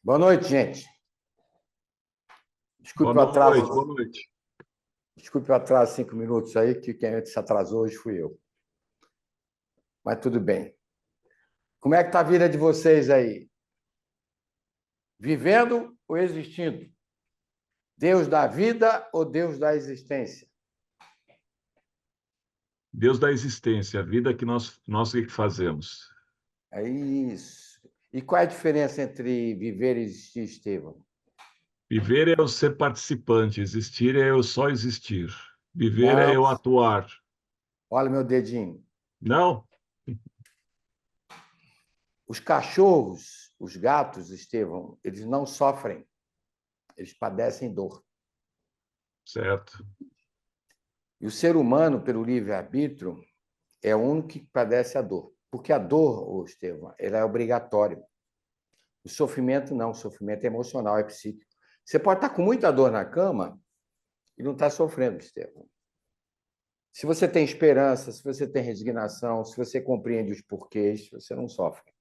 Boa noite, gente. Boa Desculpe o noite, atraso, boa noite. desculpe o atraso, 5 minutos aí, que quem se atrasou hoje fui eu. Mas tudo bem. Como é que está a vida de vocês aí? Vivendo ou existindo? Deus da vida ou Deus da existência? Deus da existência, a vida que nós é que fazemos. É isso. E qual é a diferença entre viver e existir, Estevão? Viver é eu ser participante, existir é eu só existir. Viver é Não, eu atuar. olha meu dedinho. Não? Os cachorros, os gatos, Estevão, eles não sofrem, eles padecem dor. Certo. E o ser humano, pelo livre-arbítrio, é o único que padece a dor. Porque a dor, ô Estevão, ela é obrigatória. O sofrimento não, o sofrimento é emocional, é psíquico. Você pode estar com muita dor na cama e não estar sofrendo, Estevão. Se você tem esperança, se você tem resignação, se você compreende os porquês, você não sofre.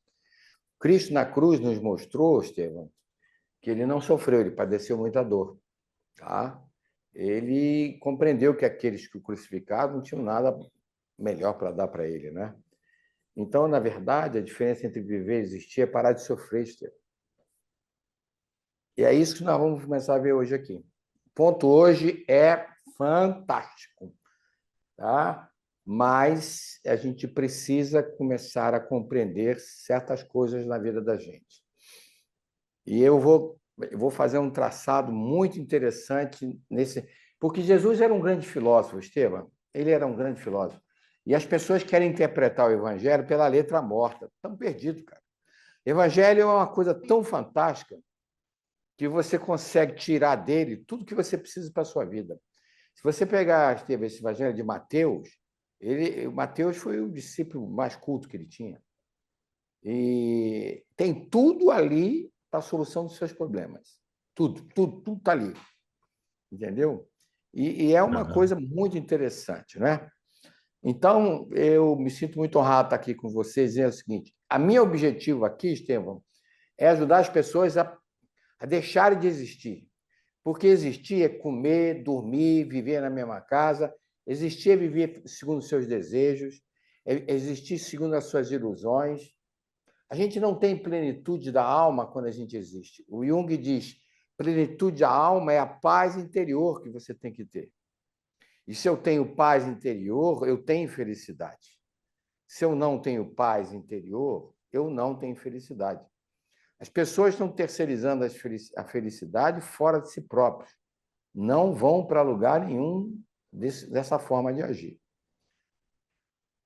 Cristo na cruz nos mostrou, Estevão, que ele não sofreu, ele padeceu muita dor. Tá? Ele compreendeu que aqueles que o crucificaram não tinham nada melhor para dar para ele, né? Então, na verdade, a diferença entre viver e existir é parar de sofrer, Estevão. E é isso que nós vamos começar a ver hoje aqui. O ponto hoje é fantástico, tá? Mas a gente precisa começar a compreender certas coisas na vida da gente. E eu vou fazer um traçado muito interessante nesse. Porque Jesus era um grande filósofo, Estevam. Ele era um grande filósofo. E as pessoas querem interpretar o evangelho pela letra morta. Estão perdidos, cara. Evangelho é uma coisa tão fantástica que você consegue tirar dele tudo que você precisa para a sua vida. Se você pegar, Estevam, esse evangelho de Mateus, Mateus foi o discípulo mais culto que ele tinha. E tem tudo ali para a solução dos seus problemas. Tudo está ali. Entendeu? E é uma Aham. coisa muito interessante, né? Então, eu me sinto muito honrado de estar aqui com vocês. E é o seguinte: a minha objetivo aqui, Estevam, é ajudar as pessoas a deixarem de existir. Porque existir é comer, dormir, viver na mesma casa. Existir é viver segundo os seus desejos. É existir segundo as suas ilusões. A gente não tem plenitude da alma quando a gente existe. O Jung diz: plenitude da alma é a paz interior que você tem que ter. E se eu tenho paz interior, eu tenho felicidade. Se eu não tenho paz interior, eu não tenho felicidade. As pessoas estão terceirizando a felicidade fora de si próprios. Não vão para lugar nenhum dessa forma de agir.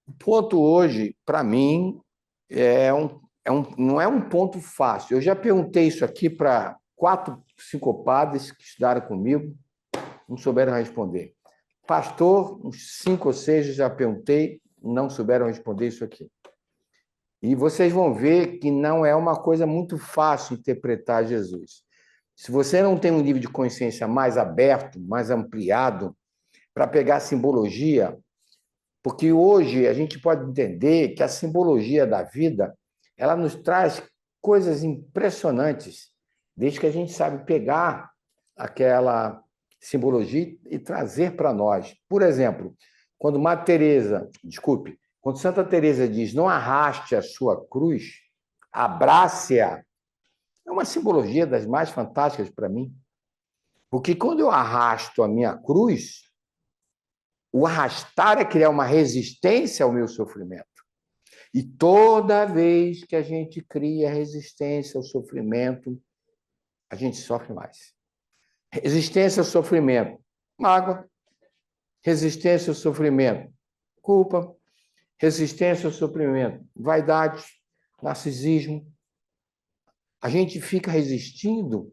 O ponto hoje, para mim, não é um ponto fácil. Eu já perguntei isso aqui para 4 psicopatas que estudaram comigo, não souberam responder. Pastor, uns 5 ou 6 eu já perguntei, não souberam responder isso aqui. E vocês vão ver que não é uma coisa muito fácil interpretar Jesus. Se você não tem um nível de consciência mais aberto, mais ampliado, para pegar a simbologia, porque hoje a gente pode entender que a simbologia da vida, ela nos traz coisas impressionantes, desde que a gente sabe pegar aquela simbologia e trazer para nós. Por exemplo, quando Santa Teresa diz: "Não arraste a sua cruz, abrace-a", é uma simbologia das mais fantásticas para mim, porque quando eu arrasto a minha cruz, o arrastar é criar uma resistência ao meu sofrimento. E toda vez que a gente cria resistência ao sofrimento, a gente sofre mais. Resistência ao sofrimento, mágoa. Resistência ao sofrimento, culpa. Resistência ao sofrimento, vaidade, narcisismo. A gente fica resistindo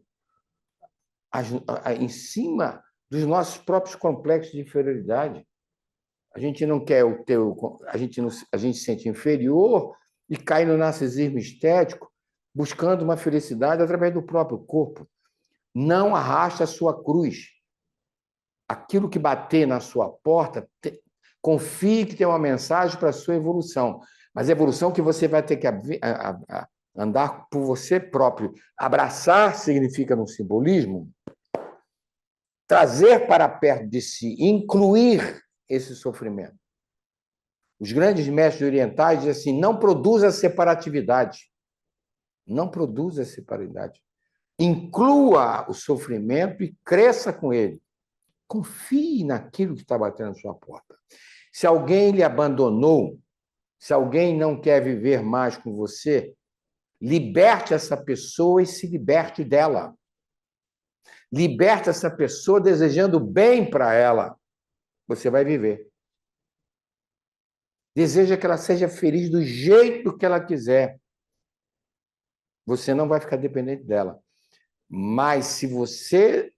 em cima dos nossos próprios complexos de inferioridade. A gente não quer a gente se sente inferior e cai no narcisismo estético, buscando uma felicidade através do próprio corpo. Não arraste a sua cruz. Aquilo que bater na sua porta, confie que tem uma mensagem para a sua evolução. Mas a evolução que você vai ter que Andar por você próprio. Abraçar significa, no simbolismo, trazer para perto de si, incluir esse sofrimento. Os grandes mestres orientais dizem assim: não produza separatividade. Não produza separatividade. Inclua o sofrimento e cresça com ele. Confie naquilo que está batendo na sua porta. Se alguém lhe abandonou, se alguém não quer viver mais com você, liberte essa pessoa e se liberte dela. Liberte essa pessoa desejando bem para ela. Você vai viver. Deseja que ela seja feliz do jeito que ela quiser. Você não vai ficar dependente dela. Mas se você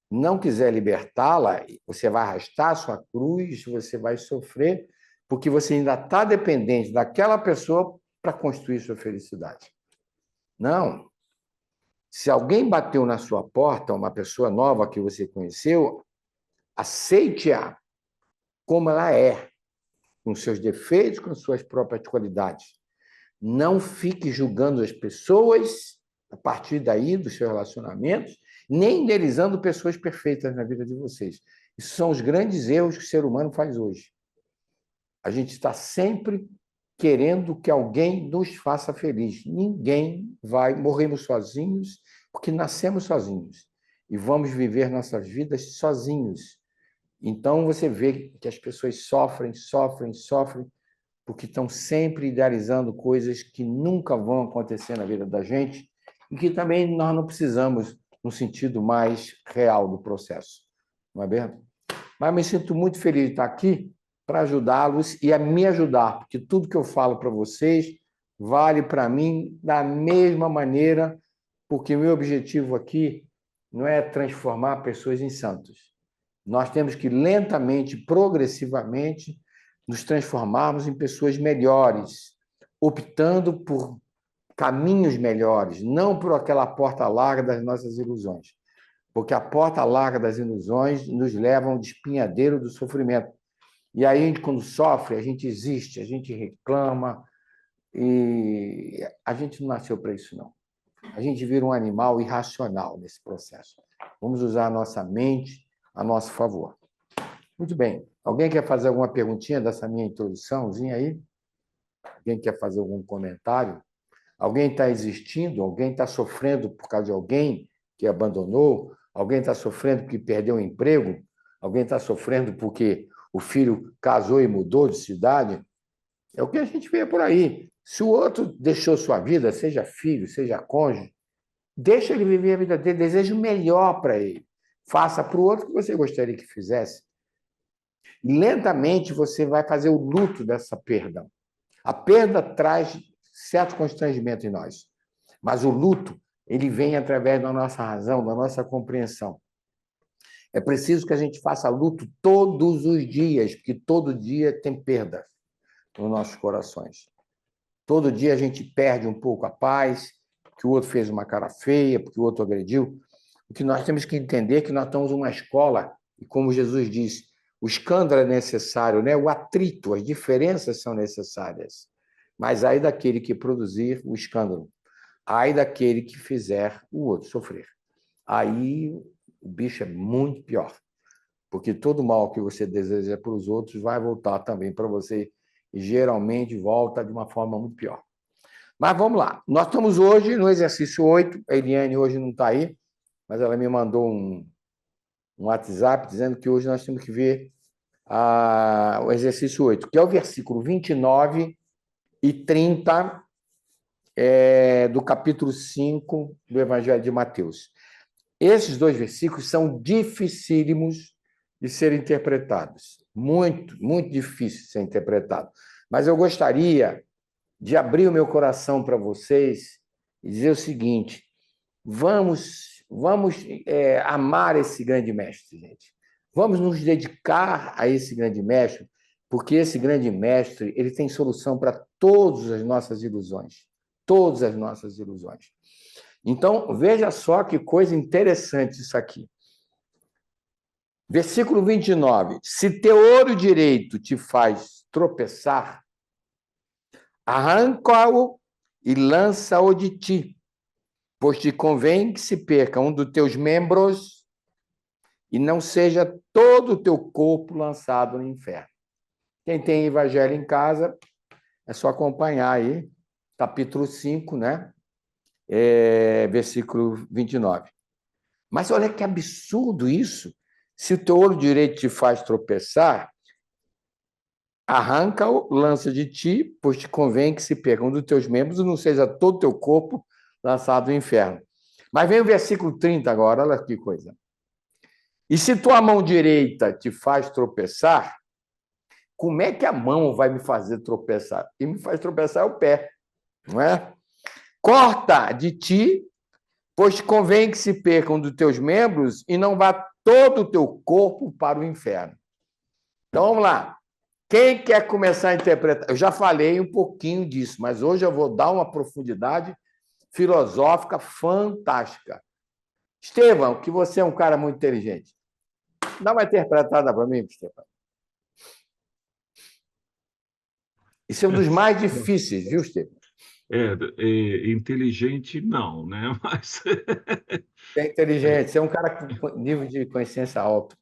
não quiser libertá-la, você vai arrastar a sua cruz, você vai sofrer, porque você ainda está dependente daquela pessoa para construir sua felicidade. Não. Se alguém bateu na sua porta, uma pessoa nova que você conheceu, aceite-a como ela é, com seus defeitos, com suas próprias qualidades. Não fique julgando as pessoas a partir daí dos seus relacionamentos, nem idealizando pessoas perfeitas na vida de vocês. Isso são os grandes erros que o ser humano faz hoje. A gente está sempre querendo que alguém nos faça feliz. Ninguém vai, morremos sozinhos, porque nascemos sozinhos. E vamos viver nossas vidas sozinhos. Então, você vê que as pessoas sofrem, porque estão sempre idealizando coisas que nunca vão acontecer na vida da gente e que também nós não precisamos no sentido mais real do processo. Não é mesmo? Mas me sinto muito feliz de estar aqui para ajudá-los e a me ajudar, porque tudo que eu falo para vocês vale para mim da mesma maneira, porque o meu objetivo aqui não é transformar pessoas em santos. Nós temos que lentamente, progressivamente, nos transformarmos em pessoas melhores, optando por caminhos melhores, não por aquela porta larga das nossas ilusões. Porque a porta larga das ilusões nos leva ao despenhadeiro do sofrimento. E aí, quando sofre, a gente existe, a gente reclama, e a gente não nasceu para isso, não. A gente vira um animal irracional nesse processo. Vamos usar a nossa mente a nosso favor. Muito bem. Alguém quer fazer alguma perguntinha dessa minha introduçãozinha aí? Alguém quer fazer algum comentário? Alguém está existindo? Alguém está sofrendo por causa de alguém que abandonou? Alguém está sofrendo porque perdeu o emprego? Alguém está sofrendo porque o filho casou e mudou de cidade? É o que a gente vê por aí. Se o outro deixou sua vida, seja filho, seja cônjuge, deixa ele viver a vida dele, deseja o melhor para ele. Faça para o outro o que você gostaria que fizesse. Lentamente você vai fazer o luto dessa perda. A perda traz certo constrangimento em nós, mas o luto ele vem através da nossa razão, da nossa compreensão. É preciso que a gente faça luto todos os dias, porque todo dia tem perda nos nossos corações. Todo dia a gente perde um pouco a paz, porque o outro fez uma cara feia, porque o outro agrediu. O que nós temos que entender é que nós estamos numa escola, e como Jesus disse, o escândalo é necessário, né? O atrito, as diferenças são necessárias. Mas ai daquele que produzir o escândalo, ai daquele que fizer o outro sofrer. Aí o bicho é muito pior, porque todo mal que você deseja para os outros vai voltar também para você, e geralmente volta de uma forma muito pior. Mas vamos lá. Nós estamos hoje no exercício 8. A Eliane hoje não está aí, mas ela me mandou um WhatsApp dizendo que hoje nós temos que ver o exercício 8, que é o versículo 29 e 30 do capítulo 5 do Evangelho de Mateus. Esses dois versículos são dificílimos de serem interpretados. Muito, muito difícil de ser interpretado. Mas eu gostaria de abrir o meu coração para vocês e dizer o seguinte: vamos amar esse grande mestre, gente. Vamos nos dedicar a esse grande mestre, porque esse grande mestre ele tem solução para todas as nossas ilusões. Todas as nossas ilusões. Então, veja só que coisa interessante isso aqui. Versículo 29. Se teu olho direito te faz tropeçar, arranca-o e lança-o de ti, pois te convém que se perca um dos teus membros e não seja todo o teu corpo lançado no inferno. Quem tem Evangelho em casa, é só acompanhar aí, capítulo 5, né? Versículo 29. Mas olha que absurdo isso. Se o teu olho direito te faz tropeçar, arranca-o, lança de ti, pois te convém que se perca um dos teus membros e não seja todo o teu corpo lançado no inferno. Mas vem o versículo 30 agora, olha que coisa. E se tua mão direita te faz tropeçar, como é que a mão vai me fazer tropeçar? E me faz tropeçar é o pé, não é? Corta de ti, pois te convém que se percam dos teus membros e não vá todo o teu corpo para o inferno. Então, vamos lá. Quem quer começar a interpretar? Eu já falei um pouquinho disso, mas hoje eu vou dar uma profundidade filosófica fantástica. Estevão, que você é um cara muito inteligente. Dá uma interpretada para mim, Estevão. Isso é um dos mais difíceis, viu, Estevão? Inteligente não, né? Mas É inteligente, você é um cara com nível de consciência alto.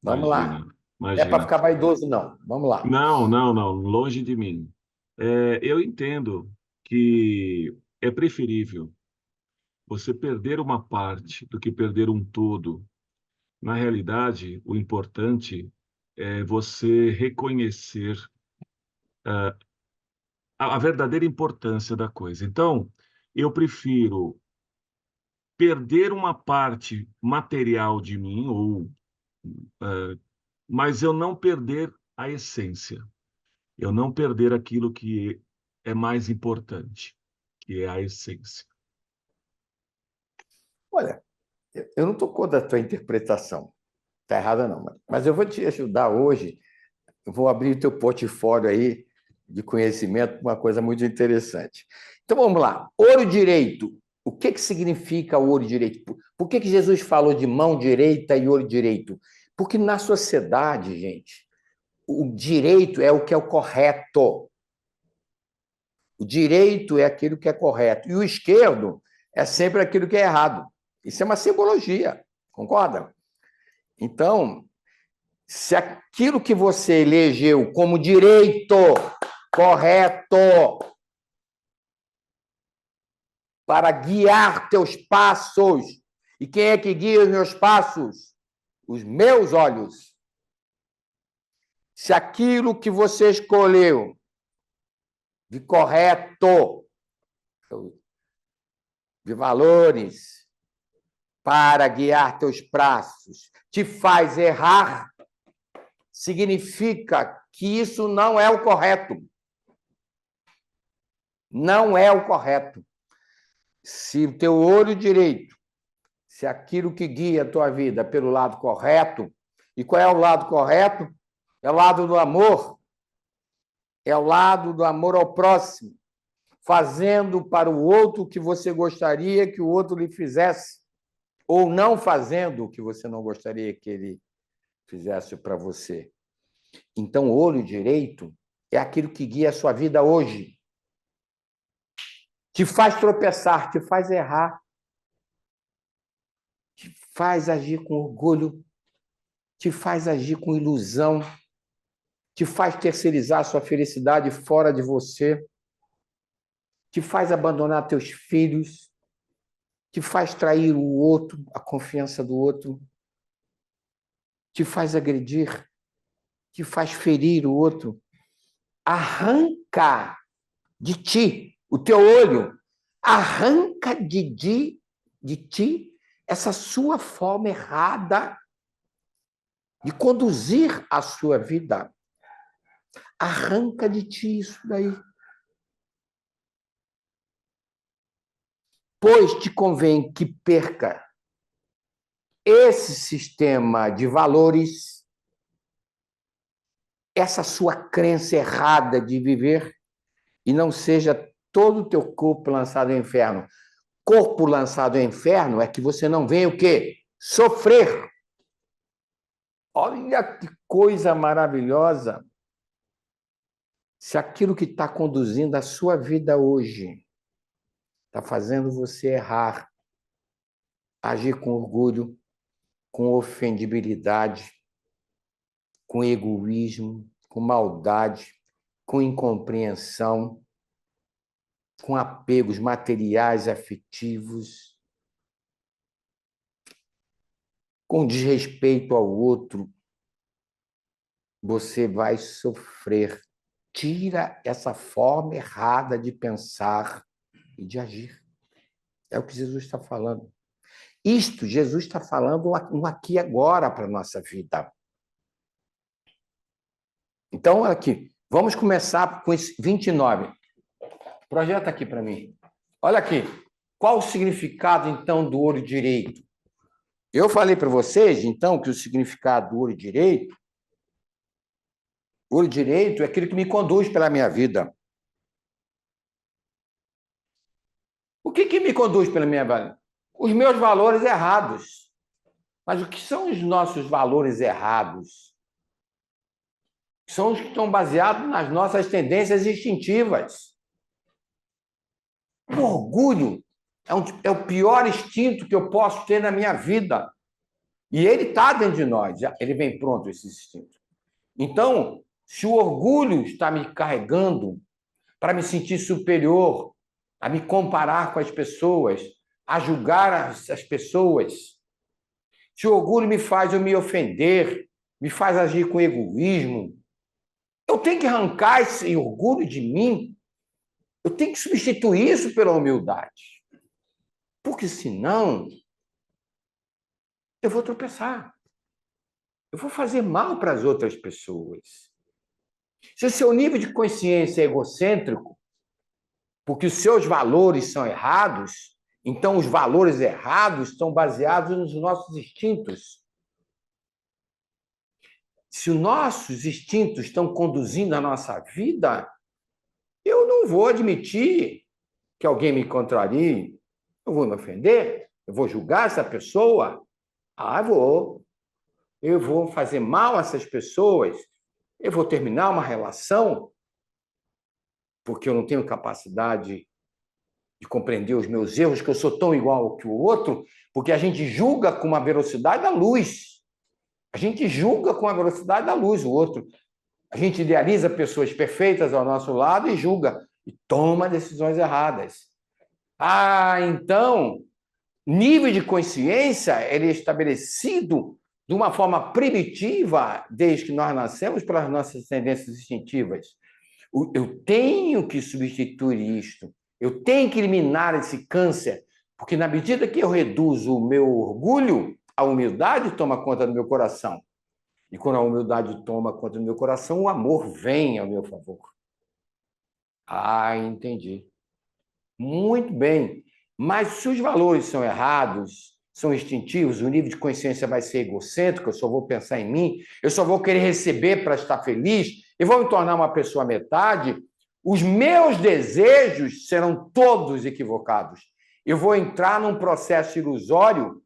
Vamos lá. imagina, Não é para imagina. ficar vaidoso, não. Vamos lá. Não, não, não, longe de mim. Eu entendo que é preferível você perder uma parte do que perder um todo. Na realidade, o importante é você reconhecer a verdadeira importância da coisa. Então, eu prefiro perder uma parte material de mim, mas eu não perder a essência. Eu não perder aquilo que é mais importante, que é a essência. Olha, eu não estou contra a tua interpretação. Está errada, não. Mas eu vou te ajudar hoje. Eu vou abrir o teu portfólio aí de conhecimento, uma coisa muito interessante. Então, vamos lá. Olho direito. O que, que significa o olho direito? Por que, que Jesus falou de mão direita e olho direito? Porque na sociedade, gente, o direito é o que é o correto. O direito é aquilo que é correto. E o esquerdo é sempre aquilo que é errado. Isso é uma simbologia, concorda? Então, se aquilo que você elegeu como direito correto para guiar teus passos, e quem é que guia os meus passos? Os meus olhos. Se aquilo que você escolheu de correto, de valores, para guiar teus passos, te faz errar, significa que isso não é o correto. Não é o correto. Se o teu olho direito, se aquilo que guia a tua vida é pelo lado correto, e qual é o lado correto? É o lado do amor. É o lado do amor ao próximo, fazendo para o outro o que você gostaria que o outro lhe fizesse, ou não fazendo o que você não gostaria que ele fizesse para você. Então, o olho direito é aquilo que guia a sua vida hoje. Te faz tropeçar, te faz errar, te faz agir com orgulho, te faz agir com ilusão, te faz terceirizar a sua felicidade fora de você, te faz abandonar teus filhos, te faz trair o outro, a confiança do outro, te faz agredir, te faz ferir o outro. Arranca de ti o teu olho, arranca de ti essa sua forma errada de conduzir a sua vida. Arranca de ti isso daí. Pois te convém que perca esse sistema de valores, essa sua crença errada de viver, e não seja todo o teu corpo lançado ao inferno. Corpo lançado ao inferno é que você não venha o quê? Sofrer. Olha que coisa maravilhosa. Se aquilo que está conduzindo a sua vida hoje está fazendo você errar, agir com orgulho, com ofendibilidade, com egoísmo, com maldade, com incompreensão, com apegos materiais, afetivos, com desrespeito ao outro. Você vai sofrer. Tira essa forma errada de pensar e de agir. É o que Jesus está falando. Isto, Jesus está falando no aqui e agora para a nossa vida. Então, aqui, vamos começar com esse 29. Projeta aqui para mim. Olha aqui. Qual o significado, então, do olho direito? Eu falei para vocês, então, que o significado do olho direito é aquilo que me conduz pela minha vida. O que me conduz pela minha vida? Os meus valores errados. Mas o que são os nossos valores errados? São os que estão baseados nas nossas tendências instintivas. O orgulho é o pior instinto que eu posso ter na minha vida. E ele está dentro de nós, ele vem pronto, esse instinto. Então, se o orgulho está me carregando para me sentir superior, a me comparar com as pessoas, a julgar as pessoas, se o orgulho me faz eu me ofender, me faz agir com egoísmo, eu tenho que arrancar esse orgulho de mim, eu tenho que substituir isso pela humildade. Porque senão, eu vou tropeçar. Eu vou fazer mal para as outras pessoas. Se o seu nível de consciência é egocêntrico, porque os seus valores são errados, então os valores errados estão baseados nos nossos instintos. Se os nossos instintos estão conduzindo a nossa vida, eu não vou admitir que alguém me contrarie, eu vou me ofender, eu vou julgar essa pessoa, eu vou fazer mal a essas pessoas, eu vou terminar uma relação porque eu não tenho capacidade de compreender os meus erros, que eu sou tão igual que o outro, porque a gente julga com a velocidade da luz. A gente julga com a velocidade da luz o outro. A gente idealiza pessoas perfeitas ao nosso lado e julga, e toma decisões erradas. Então, nível de consciência ele é estabelecido de uma forma primitiva desde que nós nascemos pelas nossas tendências instintivas. Eu tenho que substituir isto. Eu tenho que eliminar esse câncer, porque na medida que eu reduzo o meu orgulho, a humildade toma conta do meu coração. E quando a humildade toma conta do meu coração, o amor vem ao meu favor. Entendi. Muito bem. Mas se os valores são errados, são instintivos, o nível de consciência vai ser egocêntrico, eu só vou pensar em mim, eu só vou querer receber para estar feliz, eu vou me tornar uma pessoa metade, os meus desejos serão todos equivocados. Eu vou entrar num processo ilusório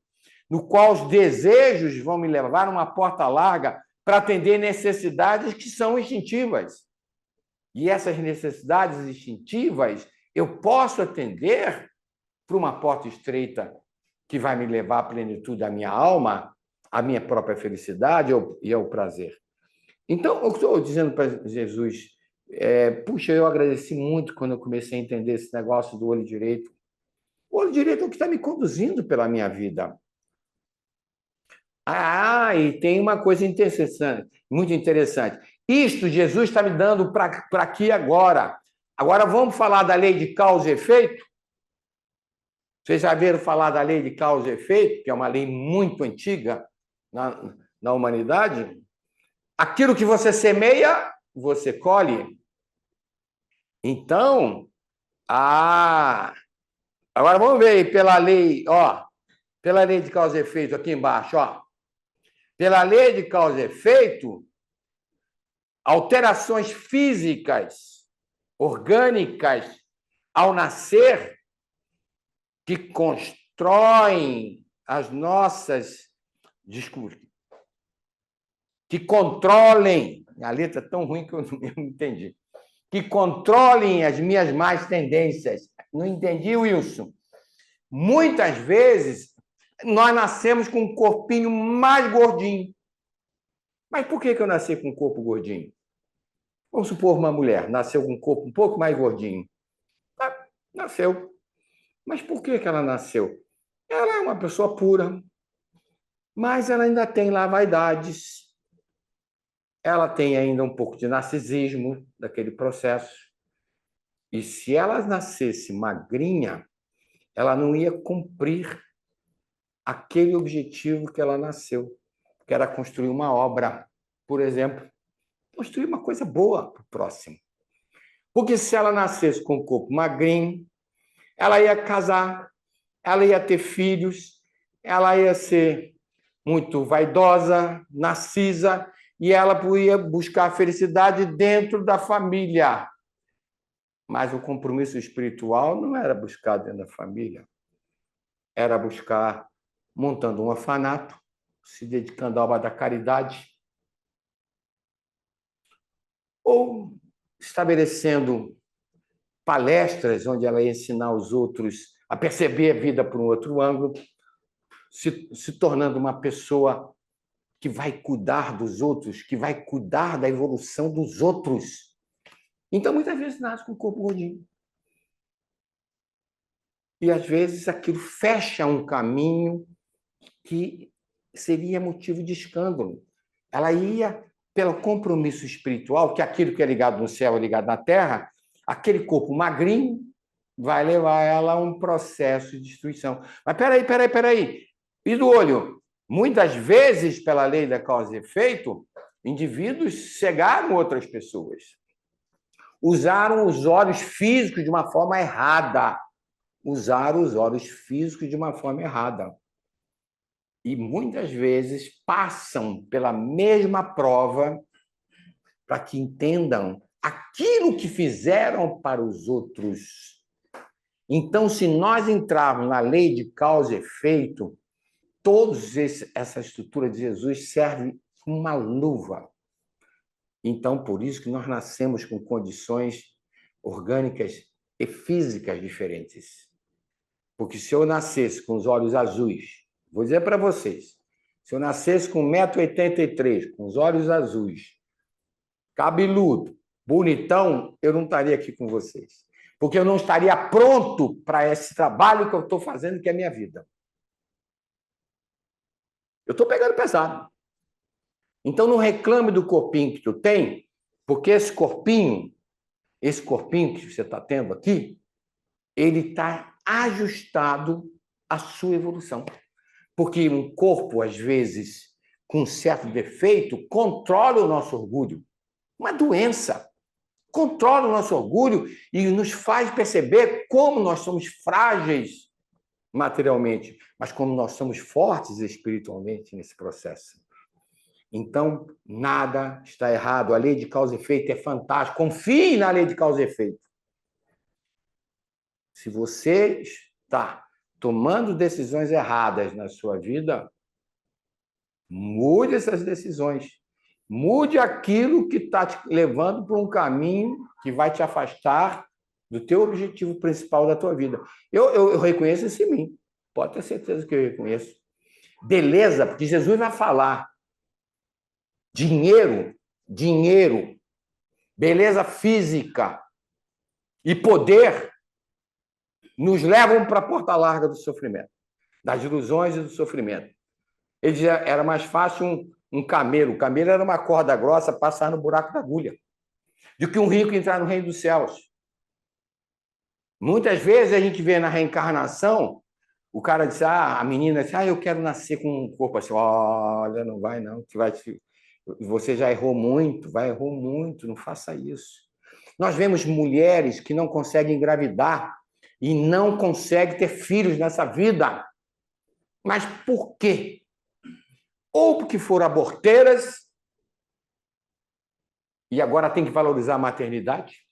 no qual os desejos vão me levar a uma porta larga para atender necessidades que são instintivas. E essas necessidades instintivas eu posso atender por uma porta estreita que vai me levar à plenitude da minha alma, à minha própria felicidade e ao prazer. Então, eu estou dizendo para Jesus, puxa, eu agradeci muito quando eu comecei a entender esse negócio do olho direito. O olho direito é o que está me conduzindo pela minha vida. E tem uma coisa interessante, muito interessante. Isto Jesus está me dando para aqui e agora. Agora vamos falar da lei de causa e efeito? Vocês já viram falar da lei de causa e efeito, que é uma lei muito antiga na humanidade? Aquilo que você semeia, você colhe. Então, agora vamos ver aí pela lei, pela lei de causa e efeito aqui embaixo, Pela lei de causa e efeito, alterações físicas, orgânicas, ao nascer, que constroem as nossas... Desculpe. Que controlem... A letra é tão ruim que eu não entendi. que controlem as minhas más tendências. Não entendi, Wilson? Muitas vezes, nós nascemos com um corpinho mais gordinho. Mas por que eu nasci com um corpo gordinho? Vamos supor uma mulher nasceu com um corpo um pouco mais gordinho. Nasceu. Mas por que ela nasceu? Ela é uma pessoa pura, mas ela ainda tem lá vaidades. Ela tem ainda um pouco de narcisismo daquele processo. E se ela nascesse magrinha, ela não ia cumprir aquele objetivo que ela nasceu, que era construir uma obra, por exemplo, construir uma coisa boa para o próximo. Porque se ela nascesse com o corpo magrinho, ela ia casar, ela ia ter filhos, ela ia ser muito vaidosa, narcisa, e ela ia buscar a felicidade dentro da família. Mas o compromisso espiritual não era buscar dentro da família, era buscar montando um orfanato, se dedicando à obra da caridade, ou estabelecendo palestras onde ela ia ensinar os outros a perceber a vida por um outro ângulo, se tornando uma pessoa que vai cuidar dos outros, que vai cuidar da evolução dos outros. Então, muitas vezes, nasce com o corpo gordinho. E, às vezes, aquilo fecha um caminho que seria motivo de escândalo. Ela ia, pelo compromisso espiritual, que aquilo que é ligado no céu é ligado na terra, aquele corpo magrinho vai levar ela a um processo de destruição. Mas peraí. E do olho? Muitas vezes, pela lei da causa e efeito, indivíduos cegaram outras pessoas. Usaram os olhos físicos de uma forma errada. E muitas vezes passam pela mesma prova para que entendam aquilo que fizeram para os outros. Então, se nós entrarmos na lei de causa e efeito, essa estrutura de Jesus serve como uma luva. Então, por isso que nós nascemos com condições orgânicas e físicas diferentes. Porque se eu nascesse com os olhos azuis, vou dizer para vocês, se eu nascesse com 1,83 m, com os olhos azuis, cabeludo, bonitão, eu não estaria aqui com vocês. Porque eu não estaria pronto para esse trabalho que eu estou fazendo, que é a minha vida. Eu estou pegando pesado. Então, não reclame do corpinho que tu tem, porque esse corpinho que você está tendo aqui, ele está ajustado à sua evolução. Porque um corpo, às vezes, com um certo defeito, controla o nosso orgulho. Uma doença. Controla o nosso orgulho e nos faz perceber como nós somos frágeis materialmente, mas como nós somos fortes espiritualmente nesse processo. Então, nada está errado. A lei de causa e efeito é fantástica. Confie na lei de causa e efeito. Se você está tomando decisões erradas na sua vida, mude essas decisões. Mude aquilo que está te levando para um caminho que vai te afastar do teu objetivo principal da tua vida. Eu reconheço isso em mim. Pode ter certeza que eu reconheço. Beleza, porque Jesus vai falar. Dinheiro, beleza física e poder nos levam para a porta larga do sofrimento, das ilusões e do sofrimento. Ele dizia, era mais fácil um camelo. O camelo era uma corda grossa passar no buraco da agulha, do que um rico entrar no reino dos céus. Muitas vezes a gente vê na reencarnação, o cara diz, a menina diz, eu quero nascer com um corpo assim. Olha, não vai não, você já errou muito, não faça isso. Nós vemos mulheres que não conseguem engravidar e não conseguem ter filhos nessa vida. Mas por quê? Ou porque foram aborteiras e agora tem que valorizar a maternidade,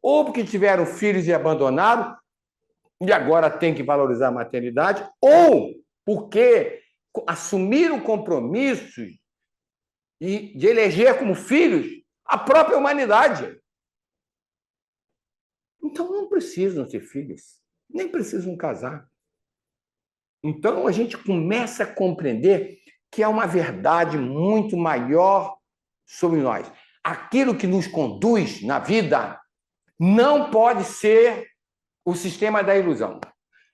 ou porque tiveram filhos e abandonaram e agora tem que valorizar a maternidade, ou porque assumiram compromissos e de eleger como filhos a própria humanidade. precisam ter filhos, nem precisam casar. Então, a gente começa a compreender que há uma verdade muito maior sobre nós. Aquilo que nos conduz na vida não pode ser o sistema da ilusão.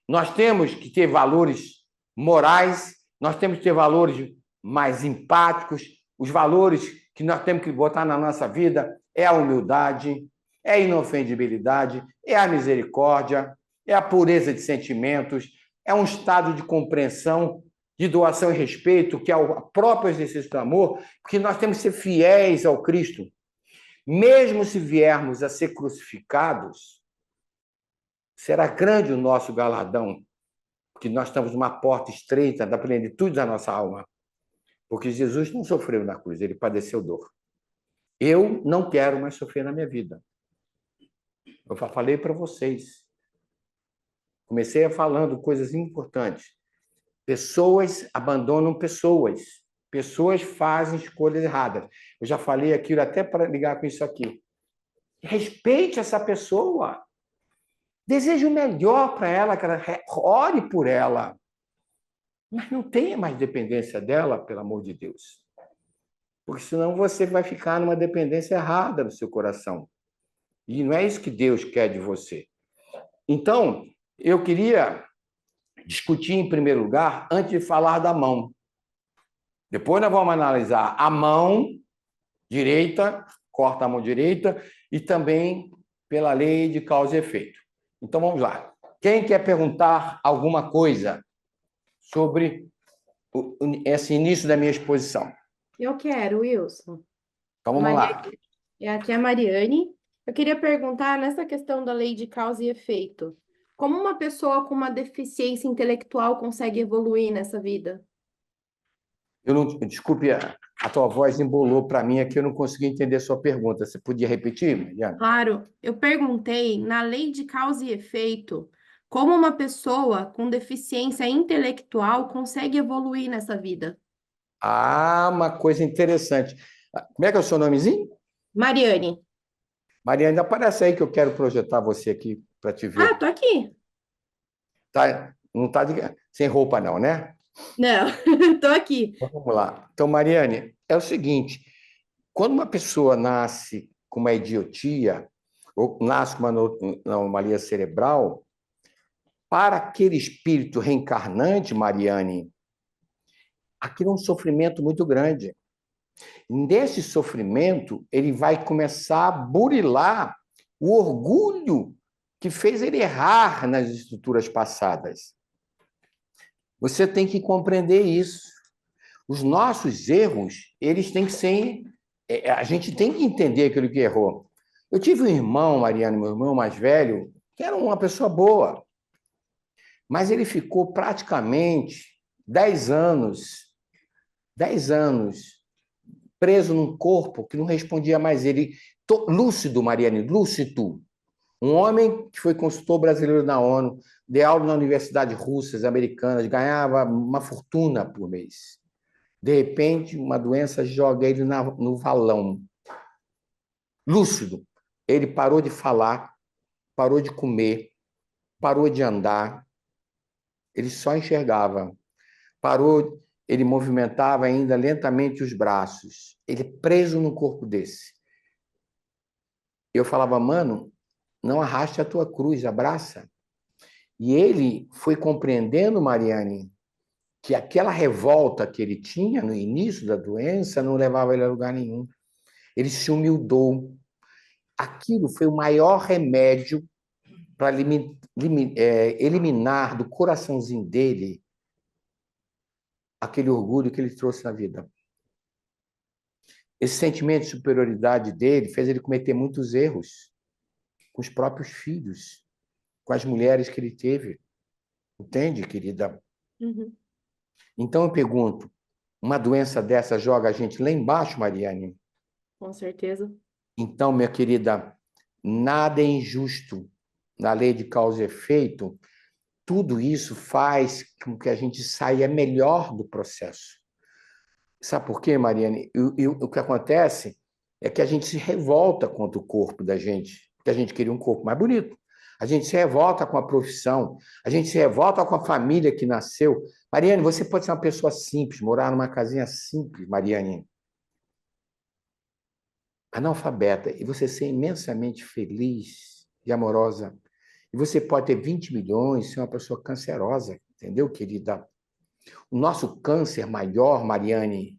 Nós temos que ter valores morais, nós temos que ter valores mais empáticos, os valores que nós temos que botar na nossa vida é a humildade, é a inofendibilidade, é a misericórdia, é a pureza de sentimentos, é um estado de compreensão, de doação e respeito, que é o próprio exercício do amor, porque nós temos que ser fiéis ao Cristo. Mesmo se viermos a ser crucificados, será grande o nosso galardão, porque nós estamos numa porta estreita da plenitude da nossa alma. Porque Jesus não sofreu na cruz, ele padeceu dor. Eu não quero mais sofrer na minha vida. Eu já falei para vocês. Comecei falando coisas importantes. Pessoas abandonam pessoas. Pessoas fazem escolhas erradas. Eu já falei aquilo até para ligar com isso aqui. Respeite essa pessoa. Deseje o melhor para ela, que ela ore por ela. Mas não tenha mais dependência dela, pelo amor de Deus. Porque senão você vai ficar numa dependência errada no seu coração. E não é isso que Deus quer de você. Então, eu queria discutir em primeiro lugar, antes de falar da mão. Depois nós vamos analisar a mão direita, corta a mão direita, e também pela lei de causa e efeito. Então, vamos lá. Quem quer perguntar alguma coisa sobre esse início da minha exposição? Eu quero, Wilson. Então, vamos lá. Aqui é a Mariane. Eu queria perguntar nessa questão da lei de causa e efeito. Como uma pessoa com uma deficiência intelectual consegue evoluir nessa vida? Desculpe, a tua voz embolou para mim aqui, eu não consegui entender a sua pergunta. Você podia repetir, Mariana? Claro, eu perguntei na lei de causa e efeito, como uma pessoa com deficiência intelectual consegue evoluir nessa vida? Ah, uma coisa interessante. Como é que é o seu nomezinho? Mariane. Mariana, aparece aí que eu quero projetar você aqui para te ver. Ah, tô aqui. Tá, não está sem roupa, não, né? Não, tô aqui. Então, vamos lá. Então, Mariane, é o seguinte: quando uma pessoa nasce com uma idiotia, ou nasce com uma anomalia cerebral, para aquele espírito reencarnante, Mariane, aquilo é um sofrimento muito grande. Nesse sofrimento, ele vai começar a burilar o orgulho que fez ele errar nas estruturas passadas. Você tem que compreender isso. Os nossos erros, eles têm que ser... A gente tem que entender aquilo que errou. Eu tive um irmão, Mariana, meu irmão mais velho, que era uma pessoa boa, mas ele ficou praticamente 10 anos preso num corpo que não respondia mais ele. Lúcido, Mariane, lúcido. Um homem que foi consultor brasileiro na ONU, deu aula na universidade russas, americanas, ganhava uma fortuna por mês. De repente, uma doença joga ele no valão. Lúcido. Ele parou de falar, parou de comer, parou de andar. Ele só enxergava. Parou, ele movimentava ainda lentamente os braços. Ele preso no corpo desse. Eu falava, mano, não arraste a tua cruz, abraça. E ele foi compreendendo, Mariane, que aquela revolta que ele tinha no início da doença não levava ele a lugar nenhum. Ele se humildou. Aquilo foi o maior remédio para eliminar do coraçãozinho dele aquele orgulho que ele trouxe na vida. Esse sentimento de superioridade dele fez ele cometer muitos erros com os próprios filhos, com as mulheres que ele teve. Entende, querida? Uhum. Então eu pergunto, uma doença dessa joga a gente lá embaixo, Mariane? Com certeza. Então, minha querida, nada é injusto na lei de causa e efeito. Tudo isso faz com que a gente saia melhor do processo. Sabe por quê, Mariane? O que acontece é que a gente se revolta contra o corpo da gente, porque a gente queria um corpo mais bonito. a gente se revolta com a profissão, a gente se revolta com a família que nasceu. Mariane, você pode ser uma pessoa simples, morar numa casinha simples, Mariane, analfabeta, e você ser imensamente feliz e amorosa. E você pode ter 20 milhões, ser uma pessoa cancerosa, entendeu, querida? O nosso câncer maior, Mariane,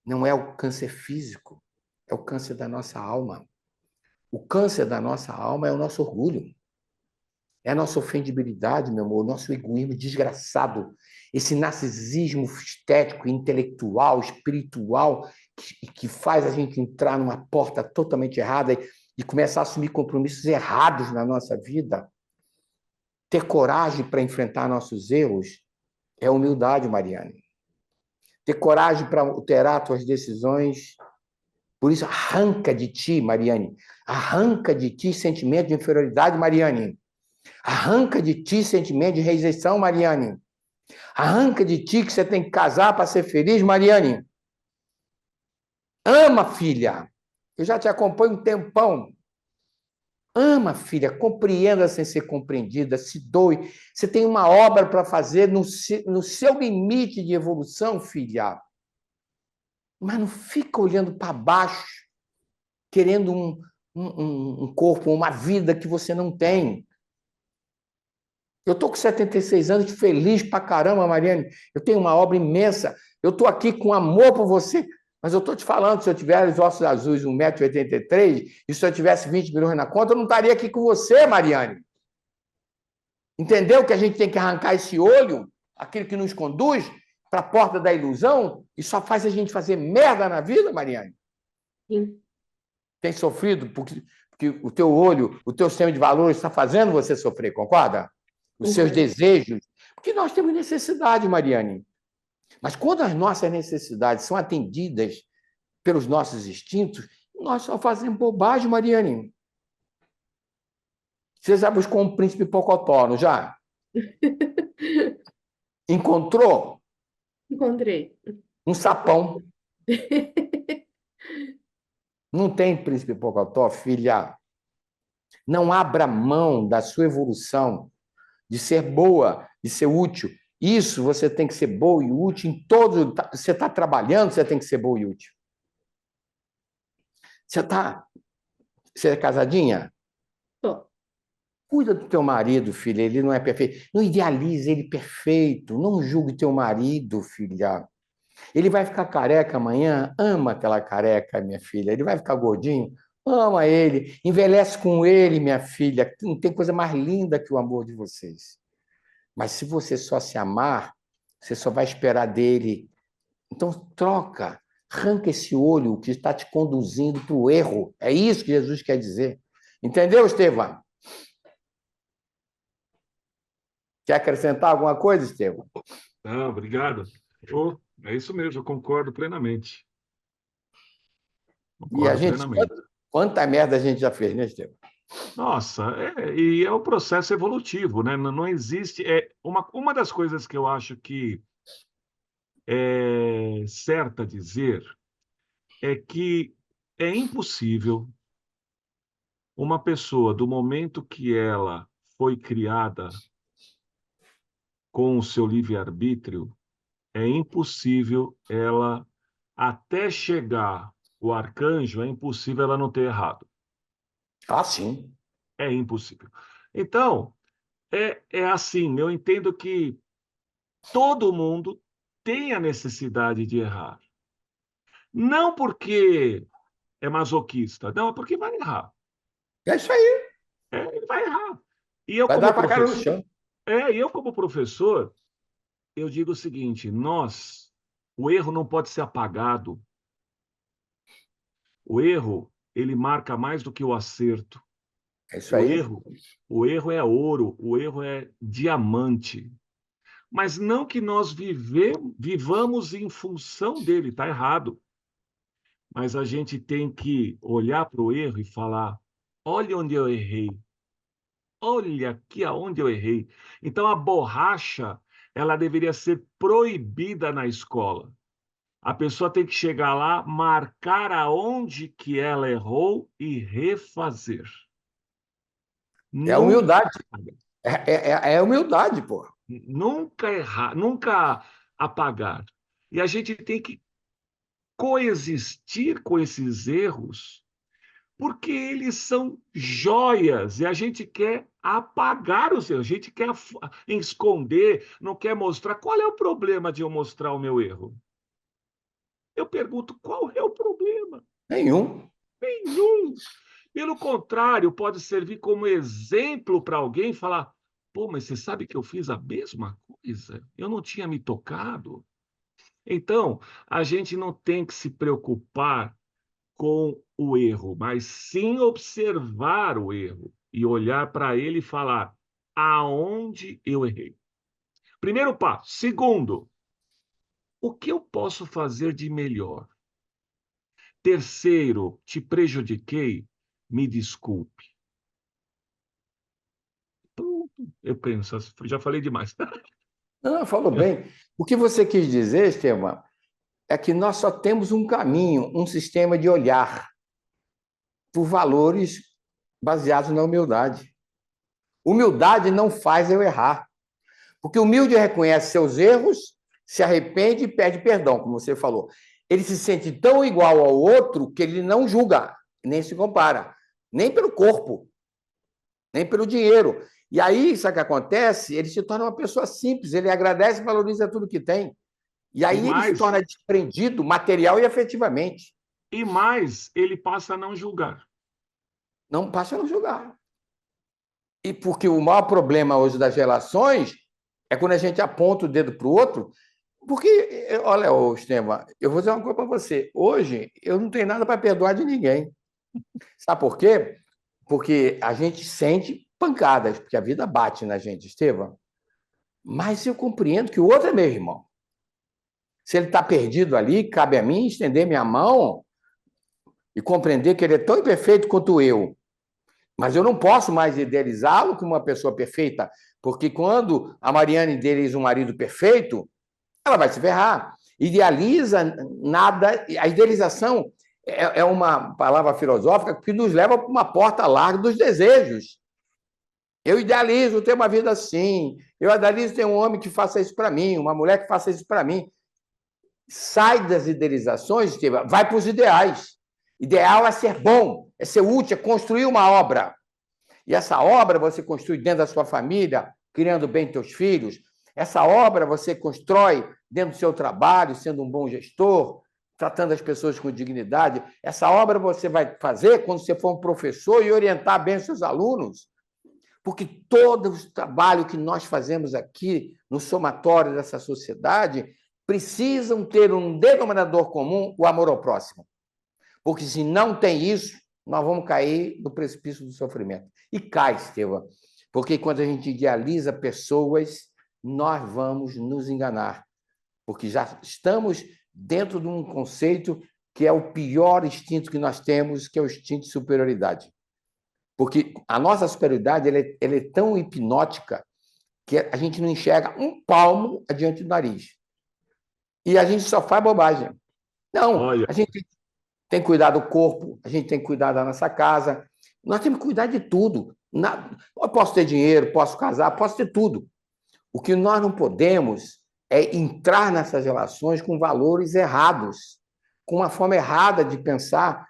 não é o câncer físico, é o câncer da nossa alma. O câncer da nossa alma é o nosso orgulho, é a nossa ofendibilidade, meu amor, o nosso egoísmo desgraçado, esse narcisismo estético, intelectual, espiritual, que faz a gente entrar numa porta totalmente errada e começar a assumir compromissos errados na nossa vida. Ter coragem para enfrentar nossos erros é humildade, Mariane. Ter coragem para alterar suas decisões. Por isso, arranca de ti, Mariane. Arranca de ti sentimento de inferioridade, Mariane. Arranca de ti sentimento de rejeição, Mariane. Arranca de ti que você tem que casar para ser feliz, Mariane. Ama, filha. Eu já te acompanho um tempão. Ama, filha, compreenda sem ser compreendida, se doe. Você tem uma obra para fazer no seu limite de evolução, filha. Mas não fica olhando para baixo, querendo um corpo, uma vida que você não tem. Eu estou com 76 anos, feliz pra caramba, Mariane. Eu tenho uma obra imensa. Eu estou aqui com amor por você. Mas eu estou te falando, se eu tivesse os ossos azuis, 1,83 m, e se eu tivesse 20 milhões na conta, eu não estaria aqui com você, Mariane. Entendeu que a gente tem que arrancar esse olho, aquilo que nos conduz para a porta da ilusão, e só faz a gente fazer merda na vida, Mariane? Sim. Tem sofrido porque o teu olho, o teu sistema de valores está fazendo você sofrer, concorda? Os seus desejos. Porque nós temos necessidade, Mariane. Mas quando as nossas necessidades são atendidas pelos nossos instintos, nós só fazemos bobagem, Mariane. Você já buscou um príncipe Pocotó, não já? Encontrou? Encontrei. Um sapão. Não tem príncipe Pocotó, filha. Não abra mão da sua evolução, de ser boa, de ser útil. Isso você tem que ser boa e útil em todo. Você está trabalhando, você tem que ser boa e útil. Você é casadinha? Tô. Cuida do teu marido, filha, ele não é perfeito. Não idealize ele perfeito. Não julgue teu marido, filha. Ele vai ficar careca amanhã? Ama aquela careca, minha filha. Ele vai ficar gordinho? Ama ele. Envelhece com ele, minha filha. Não tem coisa mais linda que o amor de vocês. Mas se você só se amar, você só vai esperar dele. Então, troca. Arranca esse olho que está te conduzindo para o erro. É isso que Jesus quer dizer. Entendeu, Estevão? Quer acrescentar alguma coisa, Estevão? Não, obrigado. Oh, é isso mesmo, eu concordo plenamente. E a Concordo gente, plenamente. quanta merda a gente já fez, né, Estevão? Nossa, e é o processo evolutivo, né? Não existe. Uma das coisas que eu acho que é certa dizer é que é impossível uma pessoa, do momento que ela foi criada com o seu livre-arbítrio, é impossível ela, até chegar o arcanjo, é impossível ela não ter errado. Ah, sim. É impossível. Então, é assim, eu entendo que todo mundo tem a necessidade de errar. Não porque é masoquista, não, é porque vai errar. É isso aí. Ele vai errar. E eu, Vai como dar com a cara no professor, chão. eu digo o seguinte: o erro não pode ser apagado. O erro, ele marca mais do que o acerto. É isso O aí. erro, o erro é ouro, o erro é diamante. Mas não que nós vivamos em função dele, está errado. Mas a gente tem que olhar para o erro e falar: olha onde eu errei. Olha aqui aonde eu errei. Então, a borracha, ela deveria ser proibida na escola. A pessoa tem que chegar lá, marcar aonde que ela errou e refazer. É a Nunca, humildade. É a humildade, pô. nunca errar, nunca apagar. E a gente tem que coexistir com esses erros, porque eles são joias e a gente quer apagar os erros, a gente quer esconder, não quer mostrar. Qual é o problema de eu mostrar o meu erro? Eu pergunto, qual é o problema? Nenhum. Nenhum. Pelo contrário, pode servir como exemplo para alguém falar: pô, mas você sabe que eu fiz a mesma coisa? Eu não tinha me tocado. Então, a gente não tem que se preocupar com o erro, mas sim observar o erro e olhar para ele e falar: aonde eu errei? Primeiro passo. Segundo, o que eu posso fazer de melhor? Terceiro, te prejudiquei? Me desculpe. Pronto, eu penso, já falei demais. Não, falou bem. O que você quis dizer, Estevam, é que nós só temos um caminho, um sistema de olhar por valores baseados na humildade. Humildade não faz eu errar. Porque o humilde reconhece seus erros, se arrepende e pede perdão, como você falou. Ele se sente tão igual ao outro que ele não julga, nem se compara, nem pelo corpo, nem pelo dinheiro. E aí, sabe o que acontece? Ele se torna uma pessoa simples, ele agradece e valoriza tudo que tem. E E aí ele se mais, torna desprendido material e afetivamente. ele passa a não julgar. Não passa a não julgar. E porque o maior problema hoje das relações é quando a gente aponta o dedo para o outro. Porque, olha, Estevam, eu vou dizer uma coisa para você. Hoje, eu não tenho nada para perdoar de ninguém. Sabe por quê? Porque a gente sente pancadas, porque a vida bate na gente, Estevam. Mas eu compreendo que o outro é meu irmão. Se ele está perdido ali, cabe a mim estender minha mão e compreender que ele é tão imperfeito quanto eu. Mas eu não posso mais idealizá-lo como uma pessoa perfeita, porque quando a Mariana idealiza um marido perfeito, ela vai se ferrar. Idealiza nada. A idealização é uma palavra filosófica que nos leva para uma porta larga dos desejos. Eu idealizo ter uma vida assim. Eu idealizo ter um homem que faça isso para mim, uma mulher que faça isso para mim. Sai das idealizações, Estevam, vai para os ideais. Ideal é ser bom, é ser útil, é construir uma obra. E essa obra você construi dentro da sua família, criando bem teus filhos. Essa obra você constrói dentro do seu trabalho, sendo um bom gestor, tratando as pessoas com dignidade. Essa obra você vai fazer quando você for um professor e orientar bem os seus alunos. Porque todo o trabalho que nós fazemos aqui no somatório dessa sociedade precisam ter um denominador comum, o amor ao próximo. Porque se não tem isso, nós vamos cair no precipício do sofrimento. E cai, Estevam, porque quando a gente idealiza pessoas, nós vamos nos enganar, porque já estamos dentro de um conceito que é o pior instinto que nós temos, que é o instinto de superioridade. Porque a nossa superioridade ela é tão hipnótica que a gente não enxerga um palmo adiante do nariz. E a gente só faz bobagem. Não, Olha, a gente tem que cuidar do corpo, a gente tem que cuidar da nossa casa, nós temos que cuidar de tudo. Eu posso ter dinheiro, posso casar, posso ter tudo. O que nós não podemos é entrar nessas relações com valores errados, com uma forma errada de pensar